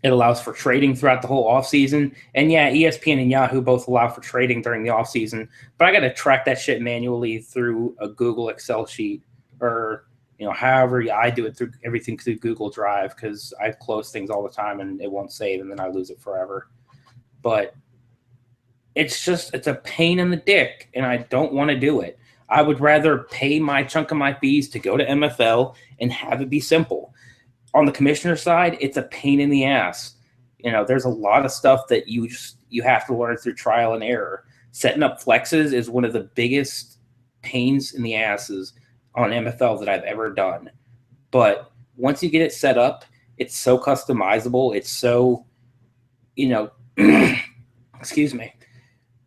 allows for trading throughout the whole offseason. And yeah, ESPN and Yahoo both allow for trading during the offseason, but I got to track that shit manually through a Google Excel sheet or, however I do it through everything through Google Drive because I close things all the time and it won't save and then I lose it forever. But it's a pain in the dick and I don't want to do it. I would rather pay my chunk of my fees to go to MFL and have it be simple. On the commissioner side, it's a pain in the ass. There's a lot of stuff that you have to learn through trial and error. Setting up flexes is one of the biggest pains in the asses on MFL that I've ever done. But once you get it set up, it's so customizable. It's so, excuse me.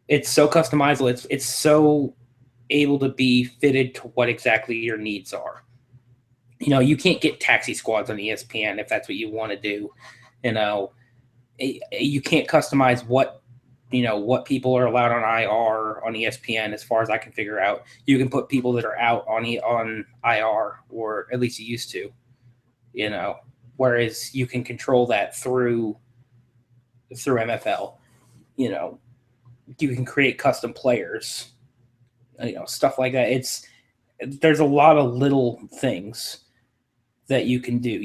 It's so customizable. It's so able to be fitted to what exactly your needs are. You can't get taxi squads on ESPN if that's what you want to do. You can't customize what people are allowed on IR on ESPN as far as I can figure out. You can put people that are out on IR, or at least you used to. Whereas you can control that through MFL. You can create custom players. Stuff like that. There's a lot of little things that you can do.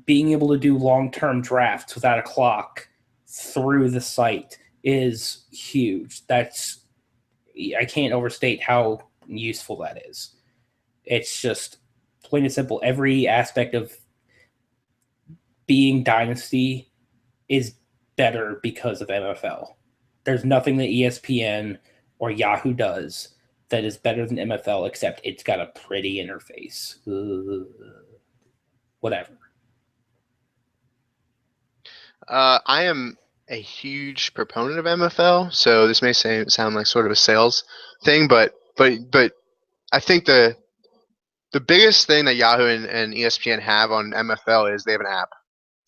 Being able to do long-term drafts without a clock through the site is huge. I can't overstate how useful that is. It's just plain and simple. Every aspect of being Dynasty is better because of MFL. There's nothing that ESPN or Yahoo does that is better than MFL, except it's got a pretty interface. Whatever. I am a huge proponent of MFL, so this may sound like sort of a sales thing, but I think the biggest thing that Yahoo and ESPN have on MFL is they have an app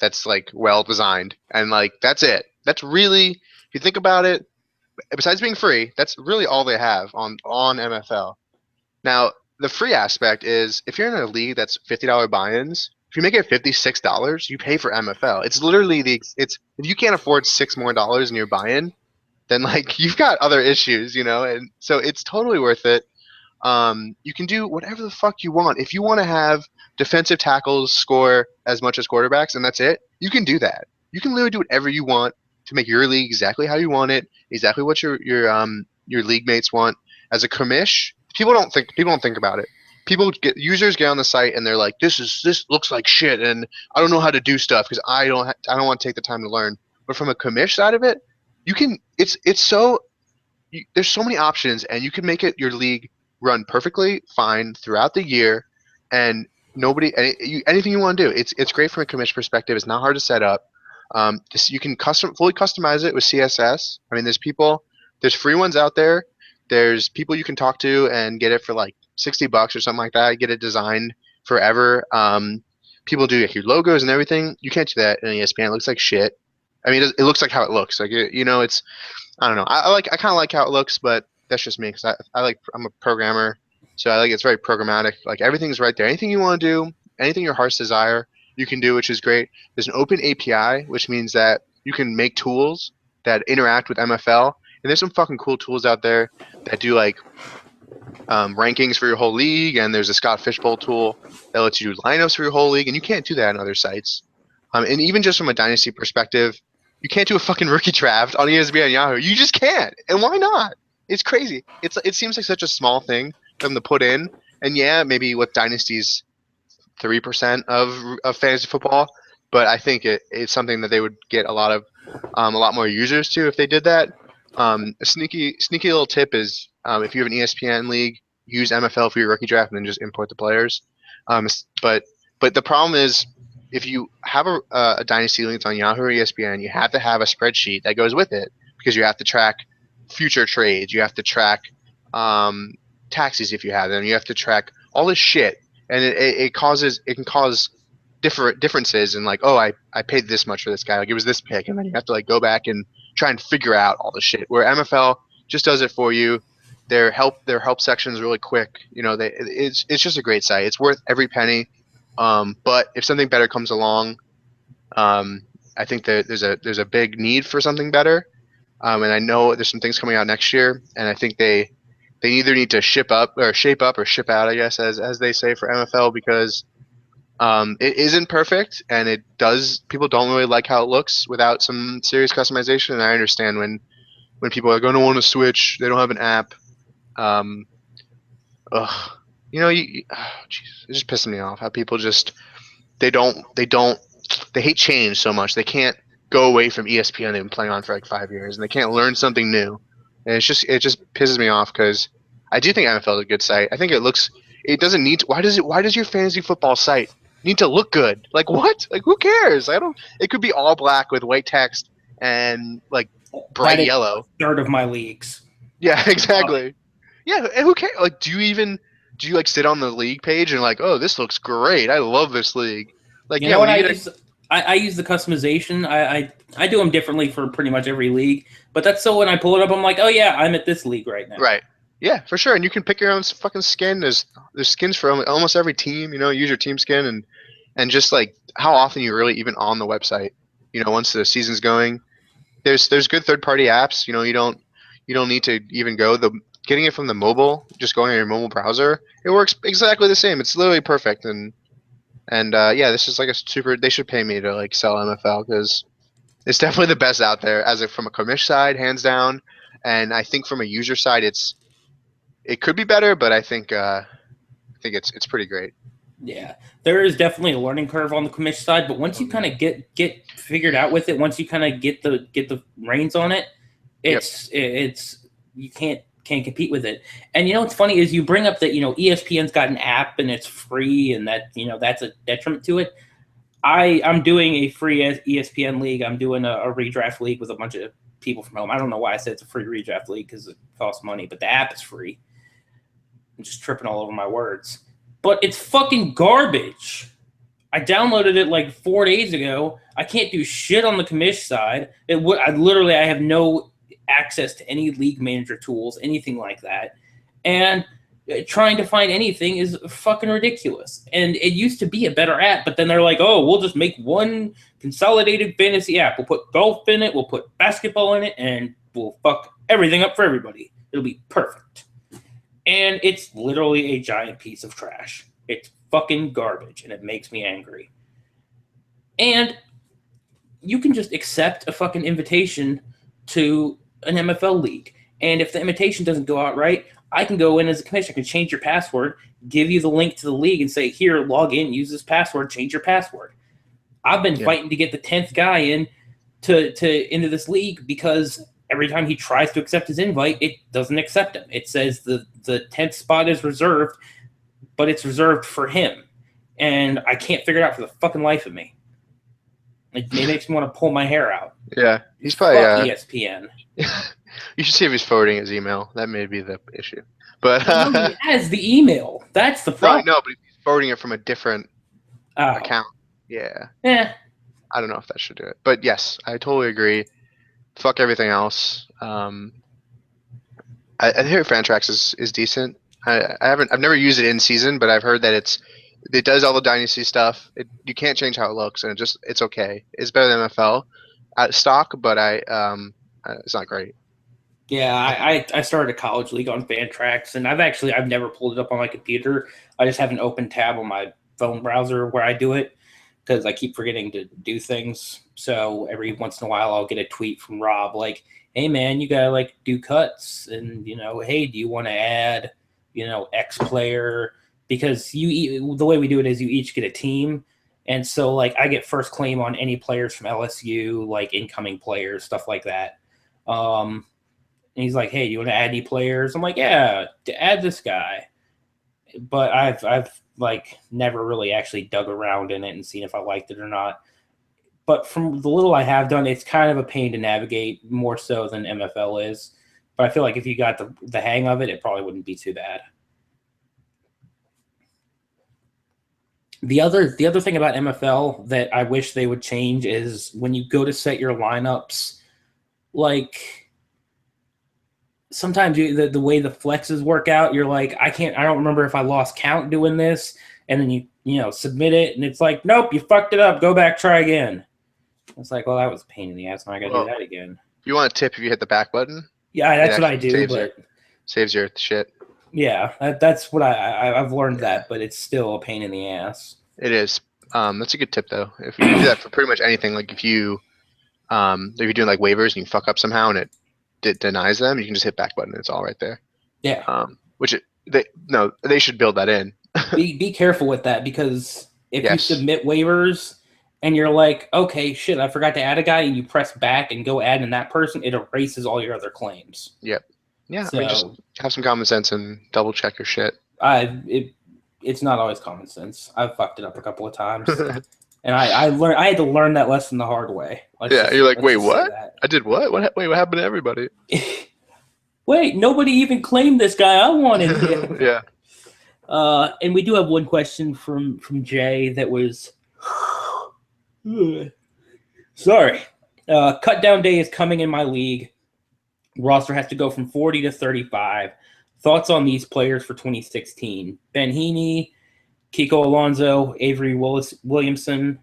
that's like well designed, and like that's it. That's really, if you think about it, besides being free, that's really all they have on MFL. Now, the free aspect is if you're in a league that's $50 buy-ins, if you make it $56, you pay for MFL. It's literally if you can't afford $6 more in your buy-in, then like you've got other issues, and so it's totally worth it. You can do whatever the fuck you want. If you want to have defensive tackles score as much as quarterbacks and that's it, you can do that. You can literally do whatever you want to make your league exactly how you want it, exactly what your league mates want. As a commish, people don't think about it. Users get on the site and they're like, this looks like shit, and I don't know how to do stuff because I don't want to take the time to learn. But from a commish side of it, you can. There's so many options, and you can make it your league run perfectly fine throughout the year, and anything you want to do. It's great from a commish perspective. It's not hard to set up. You can fully customize it with CSS. I mean, there's free ones out there. There's people you can talk to and get it for like $60 or something like that. Get it designed forever. People do your logos and everything. You can't do that in ESPN. It looks like shit. I mean, it looks like how it looks. Like it's. I don't know. I kind of like how it looks, but that's just me because I'm a programmer, so it's very programmatic. Like everything's right there. Anything you want to do, anything your heart's desire, you can do, which is great. There's an open API, which means that you can make tools that interact with MFL. And there's some fucking cool tools out there that do like rankings for your whole league. And there's a Scott Fishbowl tool that lets you do lineups for your whole league. And you can't do that on other sites. And even just from a dynasty perspective, you can't do a fucking rookie draft on ESPN and Yahoo. You just can't. And why not? It's crazy. It seems like such a small thing for them to put in. And yeah, maybe with dynasties 3% of fantasy football, but I think it's something that they would get a lot more users to if they did that. A sneaky little tip is if you have an ESPN league, use MFL for your rookie draft and then just import the players. But the problem is if you have a dynasty league on Yahoo or ESPN, you have to have a spreadsheet that goes with it because you have to track future trades, you have to track taxes if you have them, you have to track all this shit. And it can cause differences in like, oh, I paid this much for this guy, like it was this pick, and then you have to like go back and try and figure out all the shit. Where MFL just does it for you. Their help section is really quick. It's just a great site. It's worth every penny. But if something better comes along, I think that there's a big need for something better. And I know there's some things coming out next year, and I think they either need to shape up or ship out, I guess, as they say for MFL, because it isn't perfect, and people don't really like how it looks without some serious customization. And I understand when people are going to want to switch, they don't have an app. It just pisses me off how people just they hate change so much. They can't go away from ESPN they've been playing on for like 5 years, and they can't learn something new. And it just pisses me off because I do think NFL is a good site. I think it doesn't need to, why does your fantasy football site need to look good? Like what? Like who cares? I don't. It could be all black with white text and like bright That is yellow. a third of my leagues. Yeah, exactly. Yeah, and who cares? Like, do you like sit on the league page and like, oh, this looks great. I love this league. Like, You yeah, know when what you I get use? I use the customization. I do them differently for pretty much every league. But that's so when I pull it up, I'm like, oh yeah, I'm at this league right now. right, yeah, for sure, and you can pick your own fucking skin. There's skins for almost every team. You know, use your team skin and just like how often you really even on the website. You know, once the season's going, there's good third party apps. You know, you don't need to even go the getting it from the mobile. Just going on your mobile browser, it works exactly the same. It's literally perfect. And yeah, this is like a super. They should pay me to like sell MFL because it's definitely the best out there. From a commish side, hands down, and I think from a user side, it could be better, but I think it's pretty great. Yeah, there is definitely a learning curve on the commission side, but once you kind of get figured out with it, once you kind of get the reins on it, it's you can't compete with it. And you know what's funny is you bring up that ESPN's got an app and it's free, and that that's a detriment to it. I'm doing a free ESPN league. I'm doing a redraft league with a bunch of people from home. I don't know why I said it's a free redraft league because it costs money, but the app is free. I'm just tripping all over my words. But it's fucking garbage. I downloaded it like 4 days ago. I can't do shit on the commish side. I have no access to any league manager tools, anything like that. And trying to find anything is fucking ridiculous. And it used to be a better app, but then they're like, oh, we'll just make one consolidated fantasy app. We'll put golf in it, we'll put basketball in it, and we'll fuck everything up for everybody. It'll be perfect. And it's literally a giant piece of trash. It's fucking garbage, and it makes me angry. And you can just accept a fucking invitation to an MFL league. And if the invitation doesn't go out right, I can go in as a commissioner. I can change your password, give you the link to the league, and say, here, log in, use this password, change your password. I've been fighting to get the 10th guy in into this league because every time he tries to accept his invite, it doesn't accept him. It says the 10th spot is reserved, but it's reserved for him. And I can't figure it out for the fucking life of me. It makes me want to pull my hair out. Yeah, he's probably ESPN. You should see if he's forwarding his email. That may be the issue. But he has the email. That's the problem. No, but he's forwarding it from a different account. Yeah. I don't know if that should do it. But yes, I totally agree. Fuck everything else. I hear Fantrax is decent. I've never used it in season, but I've heard that it does all the dynasty stuff. You can't change how it looks, and it's okay. It's better than MFL at stock, but it's not great. Yeah, I started a college league on Fantrax, and I've never pulled it up on my computer. I just have an open tab on my phone browser where I do it because I keep forgetting to do things. So every once in a while, I'll get a tweet from Rob like, "Hey man, you gotta like do cuts, and hey, do you want to add X player?" Because the way we do it is you each get a team, and so like I get first claim on any players from LSU, like incoming players, stuff like that. And he's like, "Hey, you want to add any players?" I'm like, "Yeah, to add this guy." But I've like never really actually dug around in it and seen if I liked it or not. But from the little I have done, it's kind of a pain to navigate, more so than MFL is. But I feel like if you got the hang of it, it probably wouldn't be too bad. The other thing about MFL that I wish they would change is when you go to set your lineups, like sometimes the way the flexes work out, you're like, I don't remember if I lost count doing this, and then you submit it, and it's like, nope, you fucked it up. Go back, try again. It's like, well, that was a pain in the ass, and I got to do that again. You want a tip if you hit the back button? Yeah, that's what I do, saves your shit. Yeah, that's what I've learned that, but it's still a pain in the ass. It is. That's a good tip though. If you do that for pretty much anything, like if you're doing like waivers and you fuck up somehow and it denies them, you can just hit back button and it's all right there. Yeah. They should build that in. be careful with that because if you submit waivers and you're like, okay, shit, I forgot to add a guy, and you press back and go add in that person, it erases all your other claims. Yep. Yeah, I mean, just So have some common sense and double check your shit. it's not always common sense. I've fucked it up a couple of times, and I had to learn that lesson the hard way. Yeah, you're like, Let's wait, just say what? that. I did what? Wait, what happened to everybody? Wait, nobody even claimed this guy. I wanted him. Yeah. And we do have one question from Jay that was sorry. Cut down day is coming in my league. Roster has to go from 40 to 35. Thoughts on these players for 2016? Ben Heaney, Kiko Alonso, Avery Williamson.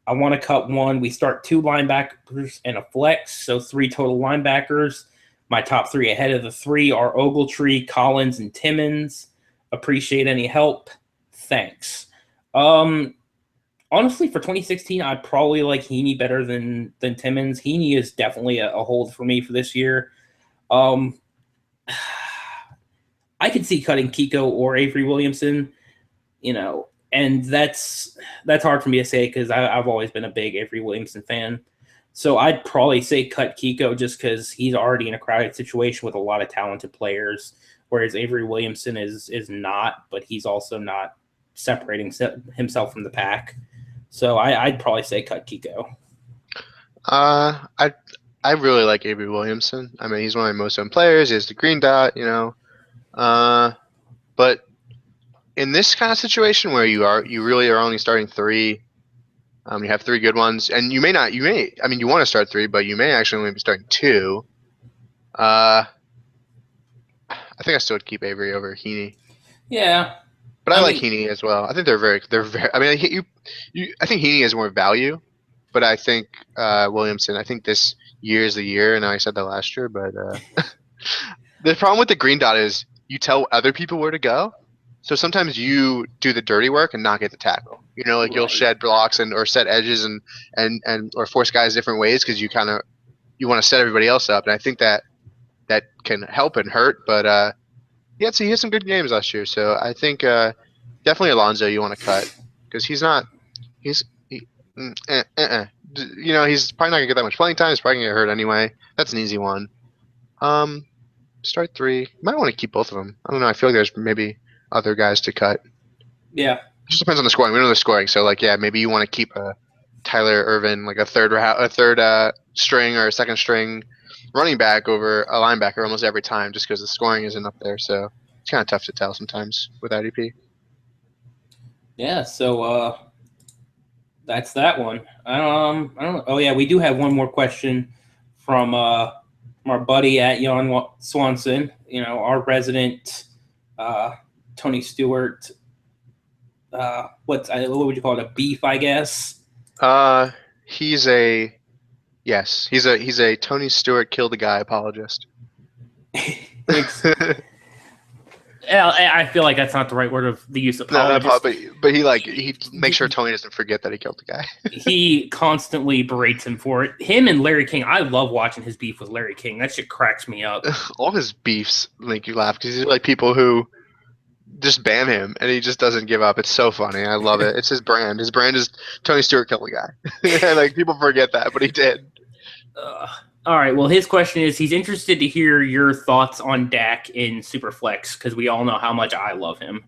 I want to cut one. We start 2 linebackers and a flex, so 3 total linebackers. My top 3 ahead of the 3 are Ogletree, Collins, and Timmons. Appreciate any help. Thanks. Honestly, for 2016, I'd probably like Heaney better than Timmons. Heaney is definitely a hold for me for this year. I could see cutting Kiko or Avery Williamson, and that's hard for me to say because I've always been a big Avery Williamson fan. So I'd probably say cut Kiko just because he's already in a crowded situation with a lot of talented players, whereas Avery Williamson is not, but he's also not separating himself from the pack. So I'd probably say cut Kiko. I really like Avery Williamson. I mean, he's one of my most owned players. He has the green dot, but in this kind of situation where you really are only starting 3, you have 3 good ones, and you want to start 3, but you may actually only be starting 2. I think I still would keep Avery over Heaney. Yeah, but I like Heaney as well. I think they're very. I mean, I think Heaney has more value, but I think Williamson. I think this year is the year, and I said that last year. But the problem with the green dot is you tell other people where to go. So sometimes you do the dirty work and not get the tackle. You'll shed blocks or set edges and or force guys different ways because you want to set everybody else up. And I think that can help and hurt. But he had some good games last year. So I think definitely Alonso you want to cut because he's he's probably not gonna get that much playing time. He's probably gonna get hurt anyway. That's an easy one. Start 3. You might want to keep both of them. I don't know. I feel like there's maybe other guys to cut. Yeah. It just depends on the scoring. We don't know the scoring, so maybe you want to keep Tyler Irvin like a third string or a second string running back over a linebacker almost every time, just because the scoring isn't up there. So it's kind of tough to tell sometimes with IDP. Yeah. So that's that one. I don't know. Oh yeah, we do have one more question from our buddy at Jan Swanson. Our resident Tony Stewart. What would you call it? A beef, I guess. He's a Tony Stewart killed the guy apologist. I feel like that's not the right word of the use of apologist. But he makes sure Tony doesn't forget that he killed the guy. He constantly berates him for it. Him and Larry King, I love watching his beef with Larry King. That shit cracks me up. All his beefs make you laugh because he's like people who just ban him and he just doesn't give up. It's so funny. I love it. It's his brand. His brand is Tony Stewart killed the guy. Like people forget that, but he did. All right. Well, his question is he's interested to hear your thoughts on Dak in Superflex because we all know how much I love him.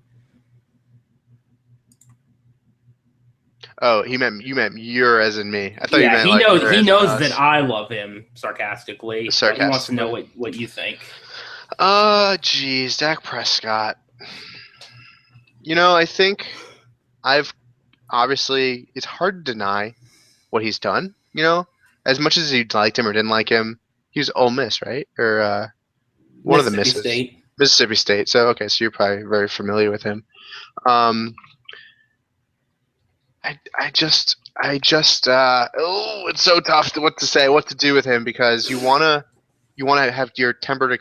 Oh, you meant you're as in me. I thought you meant he knows that I love him sarcastically. He wants to know what you think. Geez, Dak Prescott. I think obviously it's hard to deny what he's done. As much as you liked him or didn't like him, he was Ole Miss, right? Or one of the misses. Mississippi State. So okay, so you're probably very familiar with him. It's so tough what to do with him because you wanna have your tempered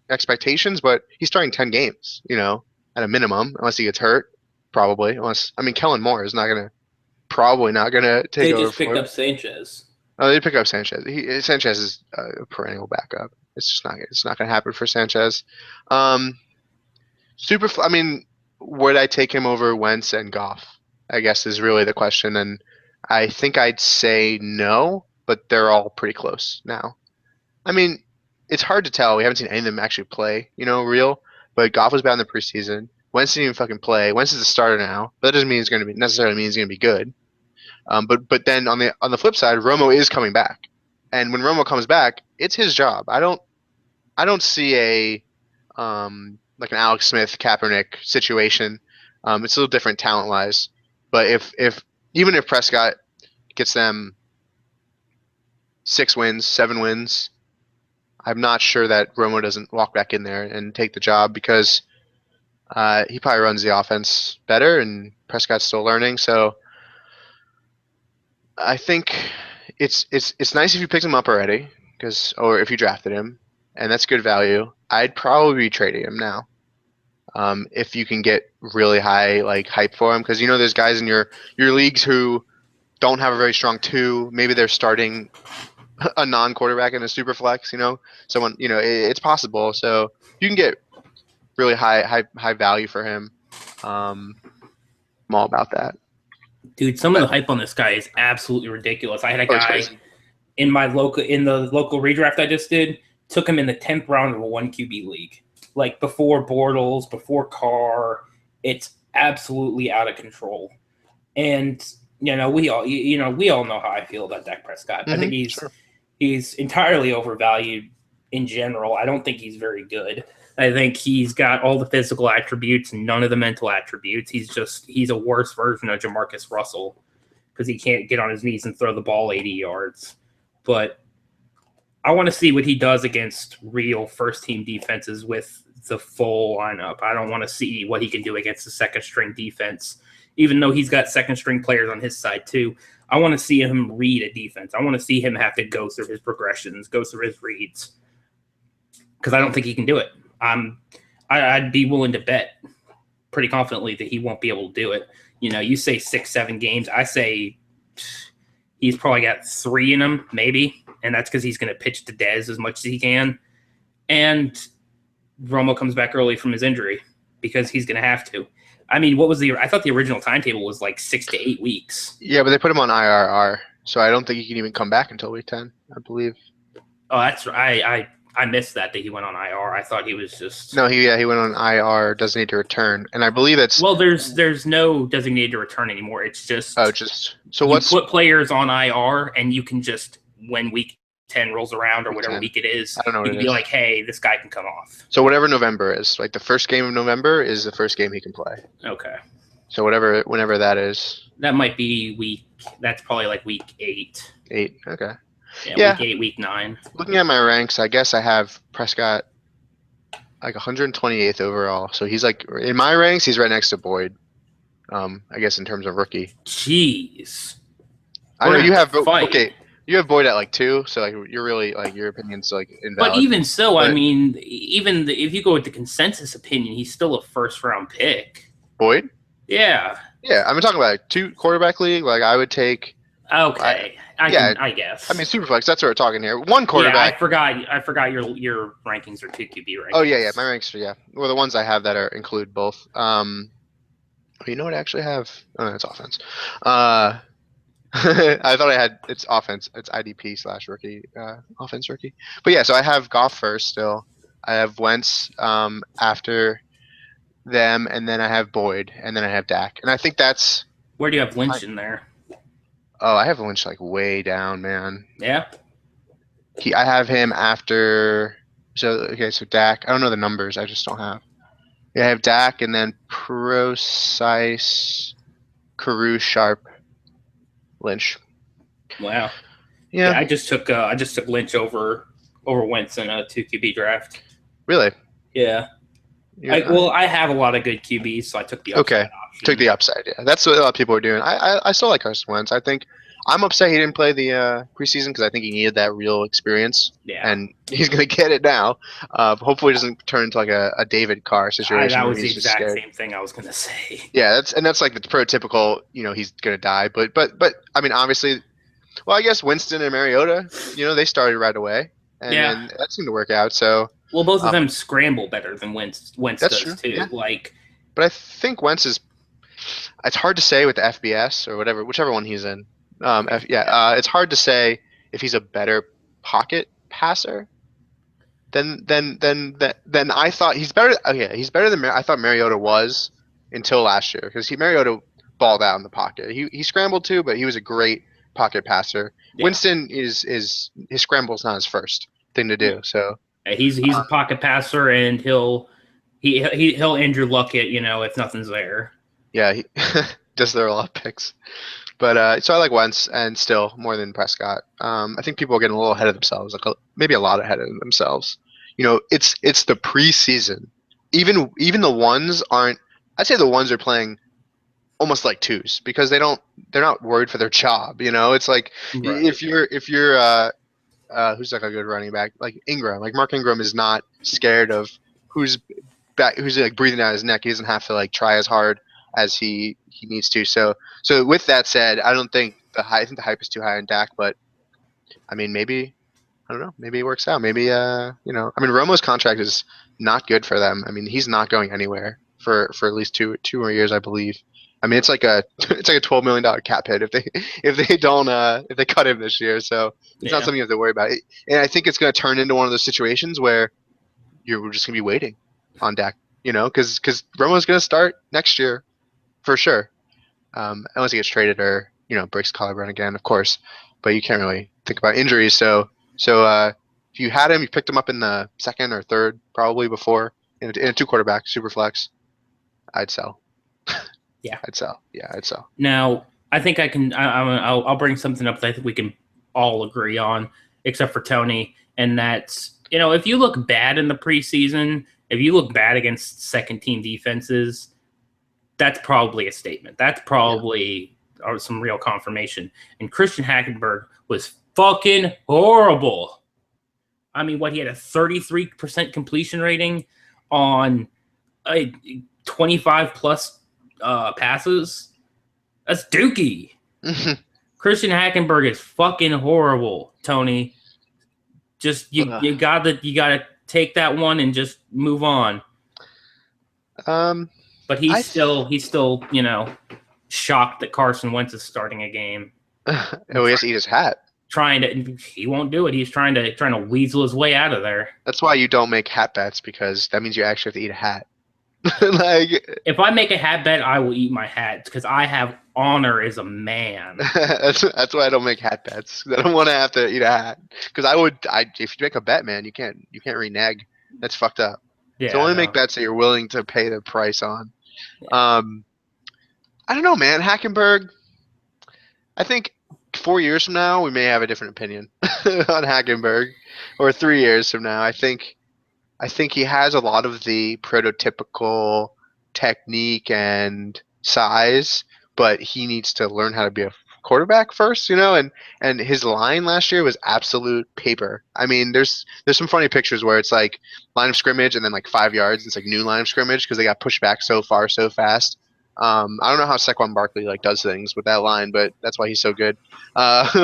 expectations, but he's starting 10 games, at a minimum, unless he gets hurt, probably. Kellen Moore is probably not gonna take over. They just picked up Sanchez. Oh, they pick up Sanchez. Sanchez is a perennial backup. It's not gonna happen for Sanchez. Would I take him over Wentz and Goff? I guess is really the question. And I think I'd say no, but they're all pretty close now. I mean, it's hard to tell. We haven't seen any of them actually play, real. But Goff was bad in the preseason. Wentz didn't even fucking play. Wentz is a starter now. But that doesn't mean he's going to be necessarily mean he's going to be good. But then on the flip side, Romo is coming back, and when Romo comes back, it's his job. I don't see like an Alex Smith Kaepernick situation. It's a little different talent wise, but if even if Prescott gets them 6 wins, 7 wins, I'm not sure that Romo doesn't walk back in there and take the job because he probably runs the offense better, and Prescott's still learning. So I think it's nice if you picked him up already, or if you drafted him, and that's good value. I'd probably be trading him now. If you can get really high like hype for him, because there's guys in your leagues who don't have a very strong two. Maybe they're starting a non-quarterback in a super flex. Someone it's possible. So you can get really high value for him. I'm all about that. Dude, some of the hype on this guy is absolutely ridiculous. I had a guy in the local redraft I just did, took him in the 10th round of a 1 QB league. Like before Bortles, before Carr, it's absolutely out of control. And we all know how I feel about Dak Prescott. I think he's entirely overvalued in general. I don't think he's very good. I think he's got all the physical attributes and none of the mental attributes. He's a worse version of Jamarcus Russell because he can't get on his knees and throw the ball 80 yards. But I want to see what he does against real first-team defenses with the full lineup. I don't want to see what he can do against the second-string defense, even though he's got second-string players on his side too. I want to see him read a defense. I want to see him have to go through his progressions, go through his reads, because I don't think he can do it. I'd be willing to bet pretty confidently that he won't be able to do it. You say 6-7 games. I say he's probably got 3 in him, maybe, and that's because he's going to pitch to Dez as much as he can. And Romo comes back early from his injury because he's going to have to. I mean, I thought the original timetable was like 6 to 8 weeks. Yeah, but they put him on IRR, so I don't think he can even come back until week 10, I believe. Oh, that's right. I missed that he went on IR. I thought he was just he went on IR, designated to return, and I believe that's there's no designated to return anymore. It's just put players on IR, and you can just when week 10 rolls around or whatever week it is, I don't know. You can be like, hey, this guy can come off. So whatever November is, like the first game of November is the first game he can play. Okay. So whenever that is. That might be that's probably like week 8. 8. Okay. Yeah, week 8, week 9. Looking at my ranks, I guess I have Prescott like 128th overall. So he's like in my ranks, he's right next to Boyd. I guess in terms of rookie. Jeez. I know you have you have Boyd at like 2, so like you're really like your opinion's like invalid. But even so, I mean, if you go with the consensus opinion, he's still a first round pick. Boyd? Yeah. Yeah, I'm talking about like 2 quarterback league. Like I would take. Okay. I guess. I mean, Superflex. That's what we're talking here. 1 quarterback. Yeah, I forgot your rankings are 2 QB rankings. Oh yeah. My ranks are Well, the ones I have that include both. You know what I actually have? Oh, no, it's offense. I thought I had it's offense. It's IDP / rookie, offense rookie. But yeah, so I have Goff first still. I have Wentz after them, and then I have Boyd, and then I have Dak. And I think that's where do you have Lynch in there? Oh, I have Lynch like way down, man. Yeah. I have him after. So Dak. I don't know the numbers. I just don't have. Yeah, I have Dak, and then Procise, Carew, Sharp, Lynch. Wow. Yeah. I just took Lynch over Wentz in a 2 QB draft. Really? Yeah. I have a lot of good QBs, so I took the upside option. Took the upside. Yeah, that's what a lot of people are doing. I still like Carson Wentz. I think I'm upset he didn't play the preseason because I think he needed that real experience. Yeah. And he's gonna get it now. Hopefully, it doesn't turn into like a David Carr situation. That was the exact same thing I was gonna say. Yeah, that's like the prototypical. He's gonna die. But I mean, obviously, well, I guess Winston and Mariota. They started right away, and that seemed to work out. So. Well, both of them scramble better than Wentz does true, too. Yeah. But I think Wentz is. It's hard to say with the FBS or whichever one he's in. It's hard to say if he's a better pocket passer than I thought. He's better. Okay, he's better than I thought Mariota was until last year because Mariota balled out in the pocket. He scrambled too, but he was a great pocket passer. Yeah. Winston is his scramble's not his first thing to do. So he's a pocket passer, and he'll Andrew Luck it, if nothing's there. Yeah, he does throw a lot of picks. But so I like Wentz and still more than Prescott. I think people are getting a little ahead of themselves, maybe a lot ahead of themselves. It's the preseason. Even the ones aren't. I'd say the ones are playing almost like twos because they're not worried for their job. It's like Right. if you're who's like a good running back like Ingram, like Mark Ingram is not scared of who's like breathing down his neck. He doesn't have to like try as hard as he needs to. So with that said, I don't think I think the hype is too high on Dak, but I mean maybe I don't know, maybe it works out. Maybe I mean Romo's contract is not good for them. I mean he's not going anywhere for at least two more years, I believe. I mean it's like a $12 million cap hit if they don't if they cut him this year. So it's not something you have to worry about. And I think it's going to turn into one of those situations where you're just going to be waiting on Dak, because Romo's going to start next year for sure. Unless he gets traded or breaks collarbone again, of course. But you can't really think about injuries. So if you had him, you picked him up in the second or third, probably before in a 2-quarterback super flex, I'd sell. Yeah, I'd sell. Yeah, I'd sell. Now I think I can. I'll bring something up that I think we can all agree on, except for Tony, and that's if you look bad in the preseason, if you look bad against second-team defenses, that's probably a statement. That's probably some real confirmation. And Christian Hackenberg was fucking horrible. I mean, he had a 33% completion rating on 25-plus passes. That's dookie. Christian Hackenberg is fucking horrible, Tony. Just you gotta take that one and just move on. But he's still shocked that Carson Wentz is starting a game. He has to eat his hat. He won't do it. He's trying to weasel his way out of there. That's why you don't make hat bets, because that means you actually have to eat a hat. Like, if I make a hat bet, I will eat my hat because I have honor as a man. That's why I don't make hat bets. I don't want to have to eat a hat, because if you make a bet, man, you can't renege. That's fucked up. Yeah, so only make bets that you're willing to pay the price on. Yeah. I don't know, man. Hackenberg, I think 4 years from now we may have a different opinion on Hackenberg, or 3 years from now. I think he has a lot of the prototypical technique and size, but he needs to learn how to be a quarterback first, and his line last year was absolute paper. I mean, there's some funny pictures where it's like line of scrimmage and then like 5 yards. It's like new line of scrimmage because they got pushed back so far so fast. I don't know how Saquon Barkley does things with that line, but that's why he's so good. And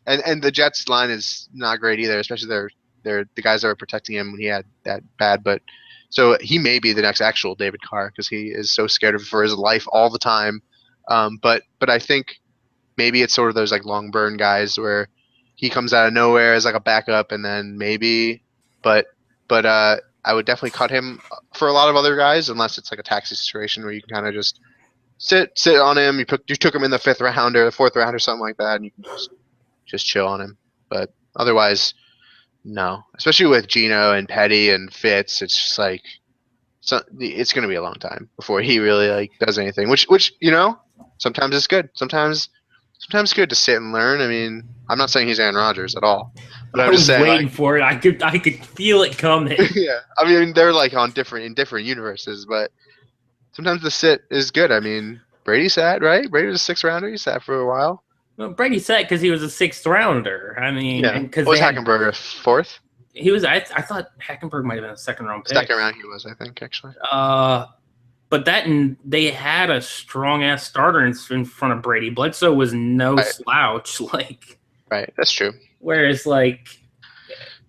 the Jets line is not great either, especially they're the guys that were protecting him when he had that bad. But so he may be the next actual David Carr because he is so scared for his life all the time. But I think maybe it's sort of those like long burn guys where he comes out of nowhere as like a backup, and then maybe, but I would definitely cut him for a lot of other guys unless it's like a taxi situation where you can kind of just sit on him. You took him in the 5th round or the 4th round or something like that, and you can just chill on him. But otherwise, no. Especially with Geno and Petty and Fitz, it's just like it's going to be a long time before he really does anything. Which sometimes it's good. Sometimes it's good to sit and learn. I mean, I'm not saying he's Aaron Rodgers at all, but I'm just saying, waiting for it. I could feel it coming. Yeah, I mean, they're in different universes, but sometimes the sit is good. I mean, Brady sat, right? Brady was a 6th rounder. He sat for a while. Well, Brady sat because he was a 6th rounder. I mean, yeah. Was Hackenberg a 4th? He was. I thought Hackenberg might have been a 2nd round pick. 2nd round, he was, I think, actually. But they had a strong ass starter in front of Brady. Bledsoe was no slouch. Right, that's true. Whereas,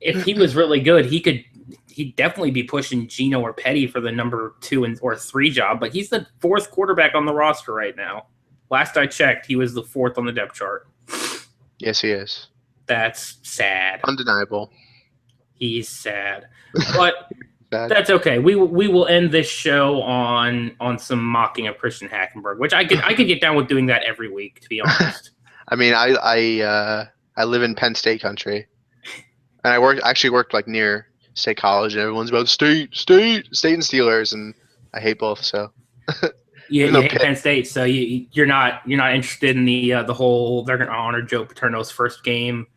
if he was really good, he'd definitely be pushing Geno or Petty for the number 2 or 3 job. But he's the 4th quarterback on the roster right now. Last I checked, he was the 4th on the depth chart. Yes, he is. That's sad. Undeniable. He's sad. But Bad. that's okay. We will end this show on some mocking of Christian Hackenberg, which I could get down with doing that every week, to be honest. I mean, I live in Penn State country, and I actually worked like near State College, and everyone's about state and Steelers, and I hate both. So You no hate Pitt. Penn State, so you're not interested in the whole they're going to honor Joe Paterno's first game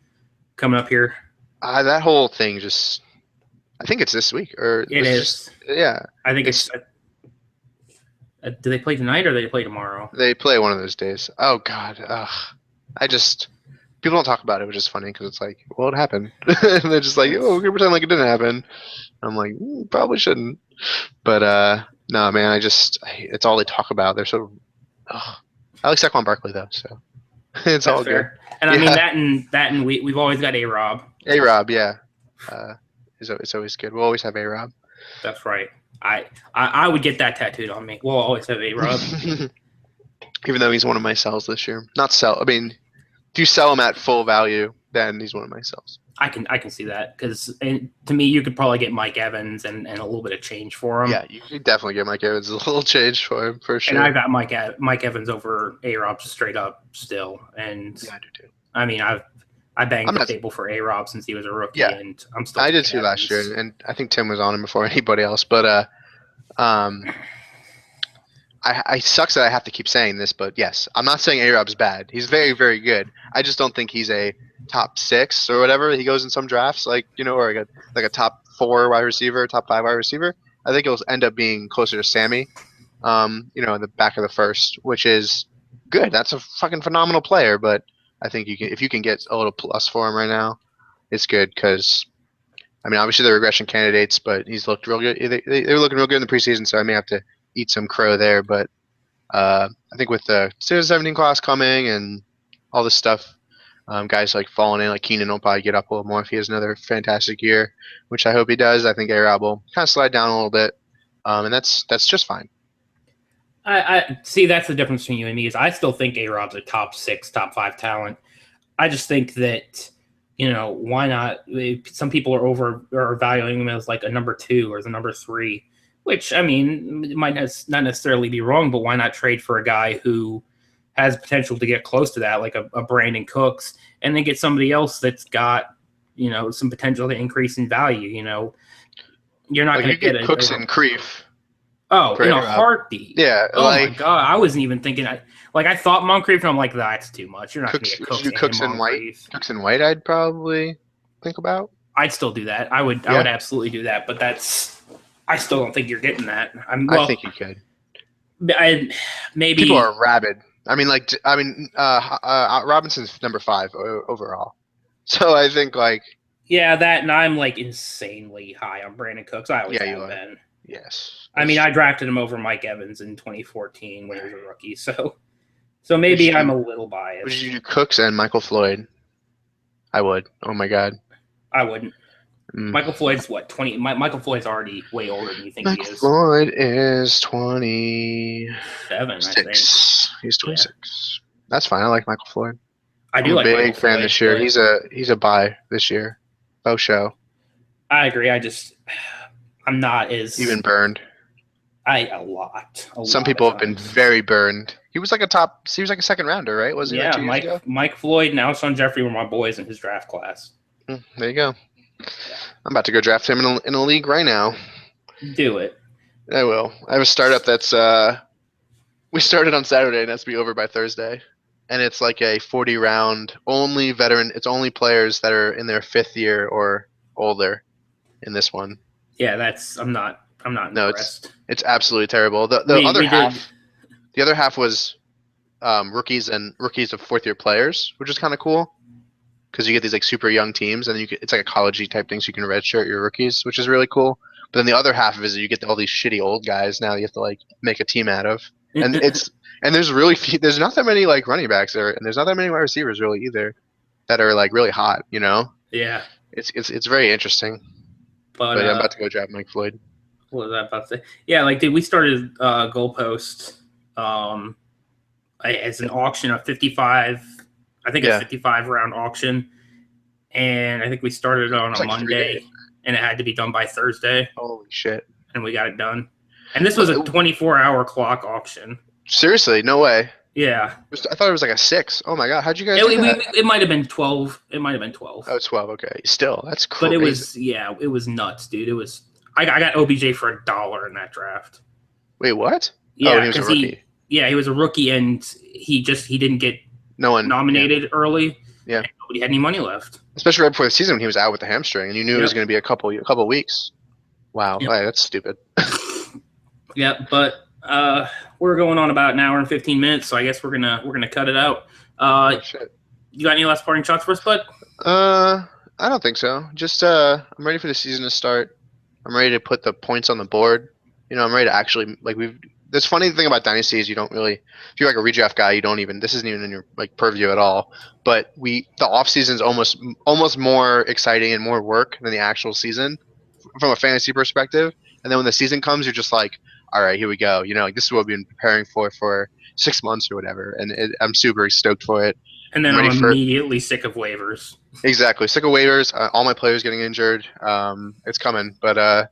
coming up here. That whole thing just. I think it's this week, or It is. Yeah, I think it's. Do they play tonight or do they play tomorrow? They play one of those days. Oh God, people don't talk about it, which is funny because it's like, well, it happened, and they're just like, oh, we're gonna pretend like it didn't happen. I'm like, probably shouldn't, but no, man, it's all they talk about. They're so. I like Saquon Barkley though, so it's all fair. good. And I mean that and we've always got A-Rob. A-Rob, yeah, it's always good. We'll always have A-Rob. That's right. I would get that tattooed on me. We'll always have A-Rob. Even though he's one of my sells this year. Not sell. I mean, if you sell him at full value, then he's one of my sells. I can see that because to me, you could probably get Mike Evans and a little bit of change for him. Yeah, you could definitely get Mike Evans a little change for him for sure. And I got Mike Evans over A-Rob straight up still. And yeah, I do too. I mean, I banged the table for A-Rob since he was a rookie, Yeah, and I'm still. I did too last year, and I think Tim was on him before anybody else. But I sucks that I have to keep saying this, but yes, I'm not saying A-Rob's bad. He's very, very good. I just don't think he's a top 6 or whatever. He goes in some drafts, like or like a top 4 wide receiver, top 5 wide receiver. I think it'll end up being closer to Sammy, in the back of the first, which is good. That's a fucking phenomenal player. But I think if you can get a little plus for him right now, it's good because. I mean, obviously they're regression candidates, but he's looked real good. They were looking real good in the preseason, so I may have to eat some crow there. But I think with the 17 class coming and all this stuff, guys like falling in, like Keenan will probably get up a little more if he has another fantastic year, which I hope he does. I think A-Rob will kind of slide down a little bit, and that's just fine. I see that's the difference between you and me is I still think A-Rob's a top 6, top 5 talent. I just think that. Why not? Some people are valuing him as like a number 2 or the number 3, which I mean might not necessarily be wrong, but why not trade for a guy who has potential to get close to that, like a Brandon Cooks, and then get somebody else that's got some potential to increase in value. You're not going to get Cooks and Creef. Oh, in a heartbeat. Yeah. Oh my God, I wasn't even thinking. I thought Moncrief, and I'm like, that's too much. You're not going to get Cooks and White. Cooks and White, I'd probably think about. I'd still do that. I would absolutely do that. But I still don't think you're getting that. I think you could. Maybe people are rabid. Robinson's number 5 overall. So I think that, and I'm like insanely high on Brandon Cooks. I always have been. Yes. I mean, I drafted him over Mike Evans in 2014 when he was a rookie. So maybe I'm a little biased. Would you do Cooks and Michael Floyd? I would. Oh my God. I wouldn't. Michael Floyd's what, 20? Michael Floyd's already way older than you think he is. Floyd is 27, I think. He's 26. Yeah. That's fine. I like Michael Floyd. I do like Michael Floyd. Big fan this year. He's a buy this year. Faux show. I agree. I'm not as even burned. A lot. Some people have been very burned. He was like a second rounder, right? Wasn't he? Yeah, 2 years ago? Mike Floyd and Alshon Jeffrey were my boys in his draft class. There you go. Yeah. I'm about to go draft him in a league right now. Do it. I will. I have a startup that's we started on Saturday and that's be over by Thursday. And it's like a 40 round only veteran. It's only players that are in their 5th year or older in this one. Yeah, I'm not impressed. No, it's absolutely terrible. The other half was rookies of 4th year players, which is kind of cool because you get these like super young teams, and it's like a college-y type thing, so you can redshirt your rookies, which is really cool. But then the other half is you get all these shitty old guys now you have to like make a team out of, and there's not that many like running backs there, and there's not that many wide receivers really either that are like really hot. Yeah, it's very interesting. But I'm about to go draft Mike Floyd. What was I about to say? Yeah, we started goalpost It's an auction of 55. I think a Yeah. 55 round auction, and I think we started on It's a like 3 days. Monday, and it had to be done by Thursday, Holy shit. and we got it done. And this was a 24-hour clock auction. Seriously, no way. Yeah. I thought it was like a 6. Oh my god, how'd you guys It, do that? it might have been 12. It might have been 12. Oh, 12. Okay, still, that's But crazy. it was nuts, dude. It was. I got OBJ for $1 in that draft. Wait, what? Yeah, Oh, he was a rookie. he was a rookie, and he didn't get No one nominated early. Yeah. And nobody had any money left. Especially right before the season when he was out with the hamstring, and you knew it was going to be a couple weeks. Wow, Yep. Hey, that's stupid. Yeah, but we're going on about an hour and 15 minutes, so I guess we're gonna cut it out. Oh, shit. You got any last parting shots for us, bud? I don't think so. Just I'm ready for the season to start. I'm ready to put the points on the board. I'm ready to actually this funny thing about Dynasty is you don't really, if you're like a redraft guy, you don't even, this isn't even in your like purview at all. But the off season is almost more exciting and more work than the actual season from a fantasy perspective. And then when the season comes, you're just like, all right, here we go. Like this is what we've been preparing for 6 months or whatever. And I'm super stoked for it. And then I'm immediately sick of waivers. Exactly. Sick of waivers. All my players getting injured. It's coming, but I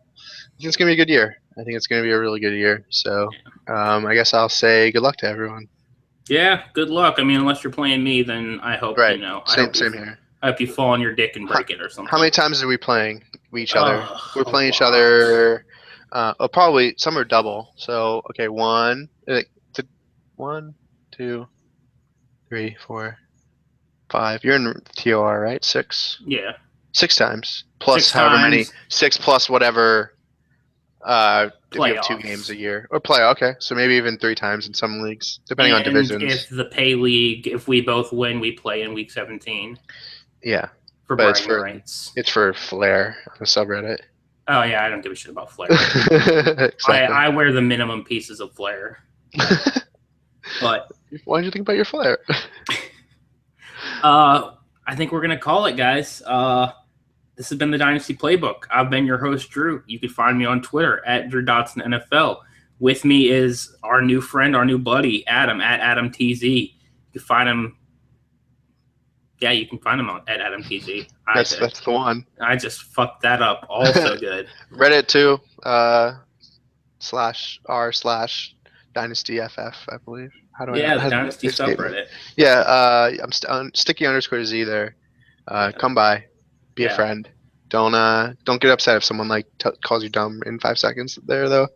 think it's gonna be a good year. I think it's gonna be a really good year. So I guess I'll say good luck to everyone. Yeah, good luck. I mean, unless you're playing me, then I hope Right. Same here. I hope you fall on your dick and break it or something. How many times are we playing each other? We're playing each other. Probably some are double. So okay, 1, 2, 3, 4, 5. You're in TOR, right? 6. Yeah. 6 times plus however many. 6 plus whatever. If you have 2 games a year or play, okay, so maybe even 3 times in some leagues, depending on divisions. If the pay league, if we both win, we play in week 17. Yeah, for bragging rights. It's for flair on the subreddit. Oh yeah, I don't give a shit about flair. Exactly. I wear the minimum pieces of flair. But why did you think about your flair? I think we're gonna call it, guys. This has been the Dynasty Playbook. I've been your host, Drew. You can find me on Twitter at Drew Dotson NFL. With me is our new friend, our new buddy, Adam at AdamTZ. You can find him. Yeah, you can find him at AdamTZ. That's the one. I just fucked that up. Also good. Reddit too. /r/DynastyFF, I believe. How do I? Yeah, the Dynasty subreddit. Yeah, I'm sticky _Z there. Come by. Be a friend. Don't get upset if someone calls you dumb in 5 seconds there though.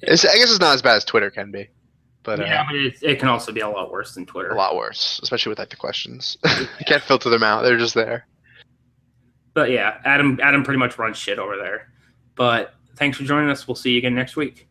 I guess it's not as bad as Twitter can be. But but it can also be a lot worse than Twitter. A lot worse, especially with the questions. You can't filter them out. They're just there. But yeah, Adam pretty much runs shit over there. But thanks for joining us. We'll see you again next week.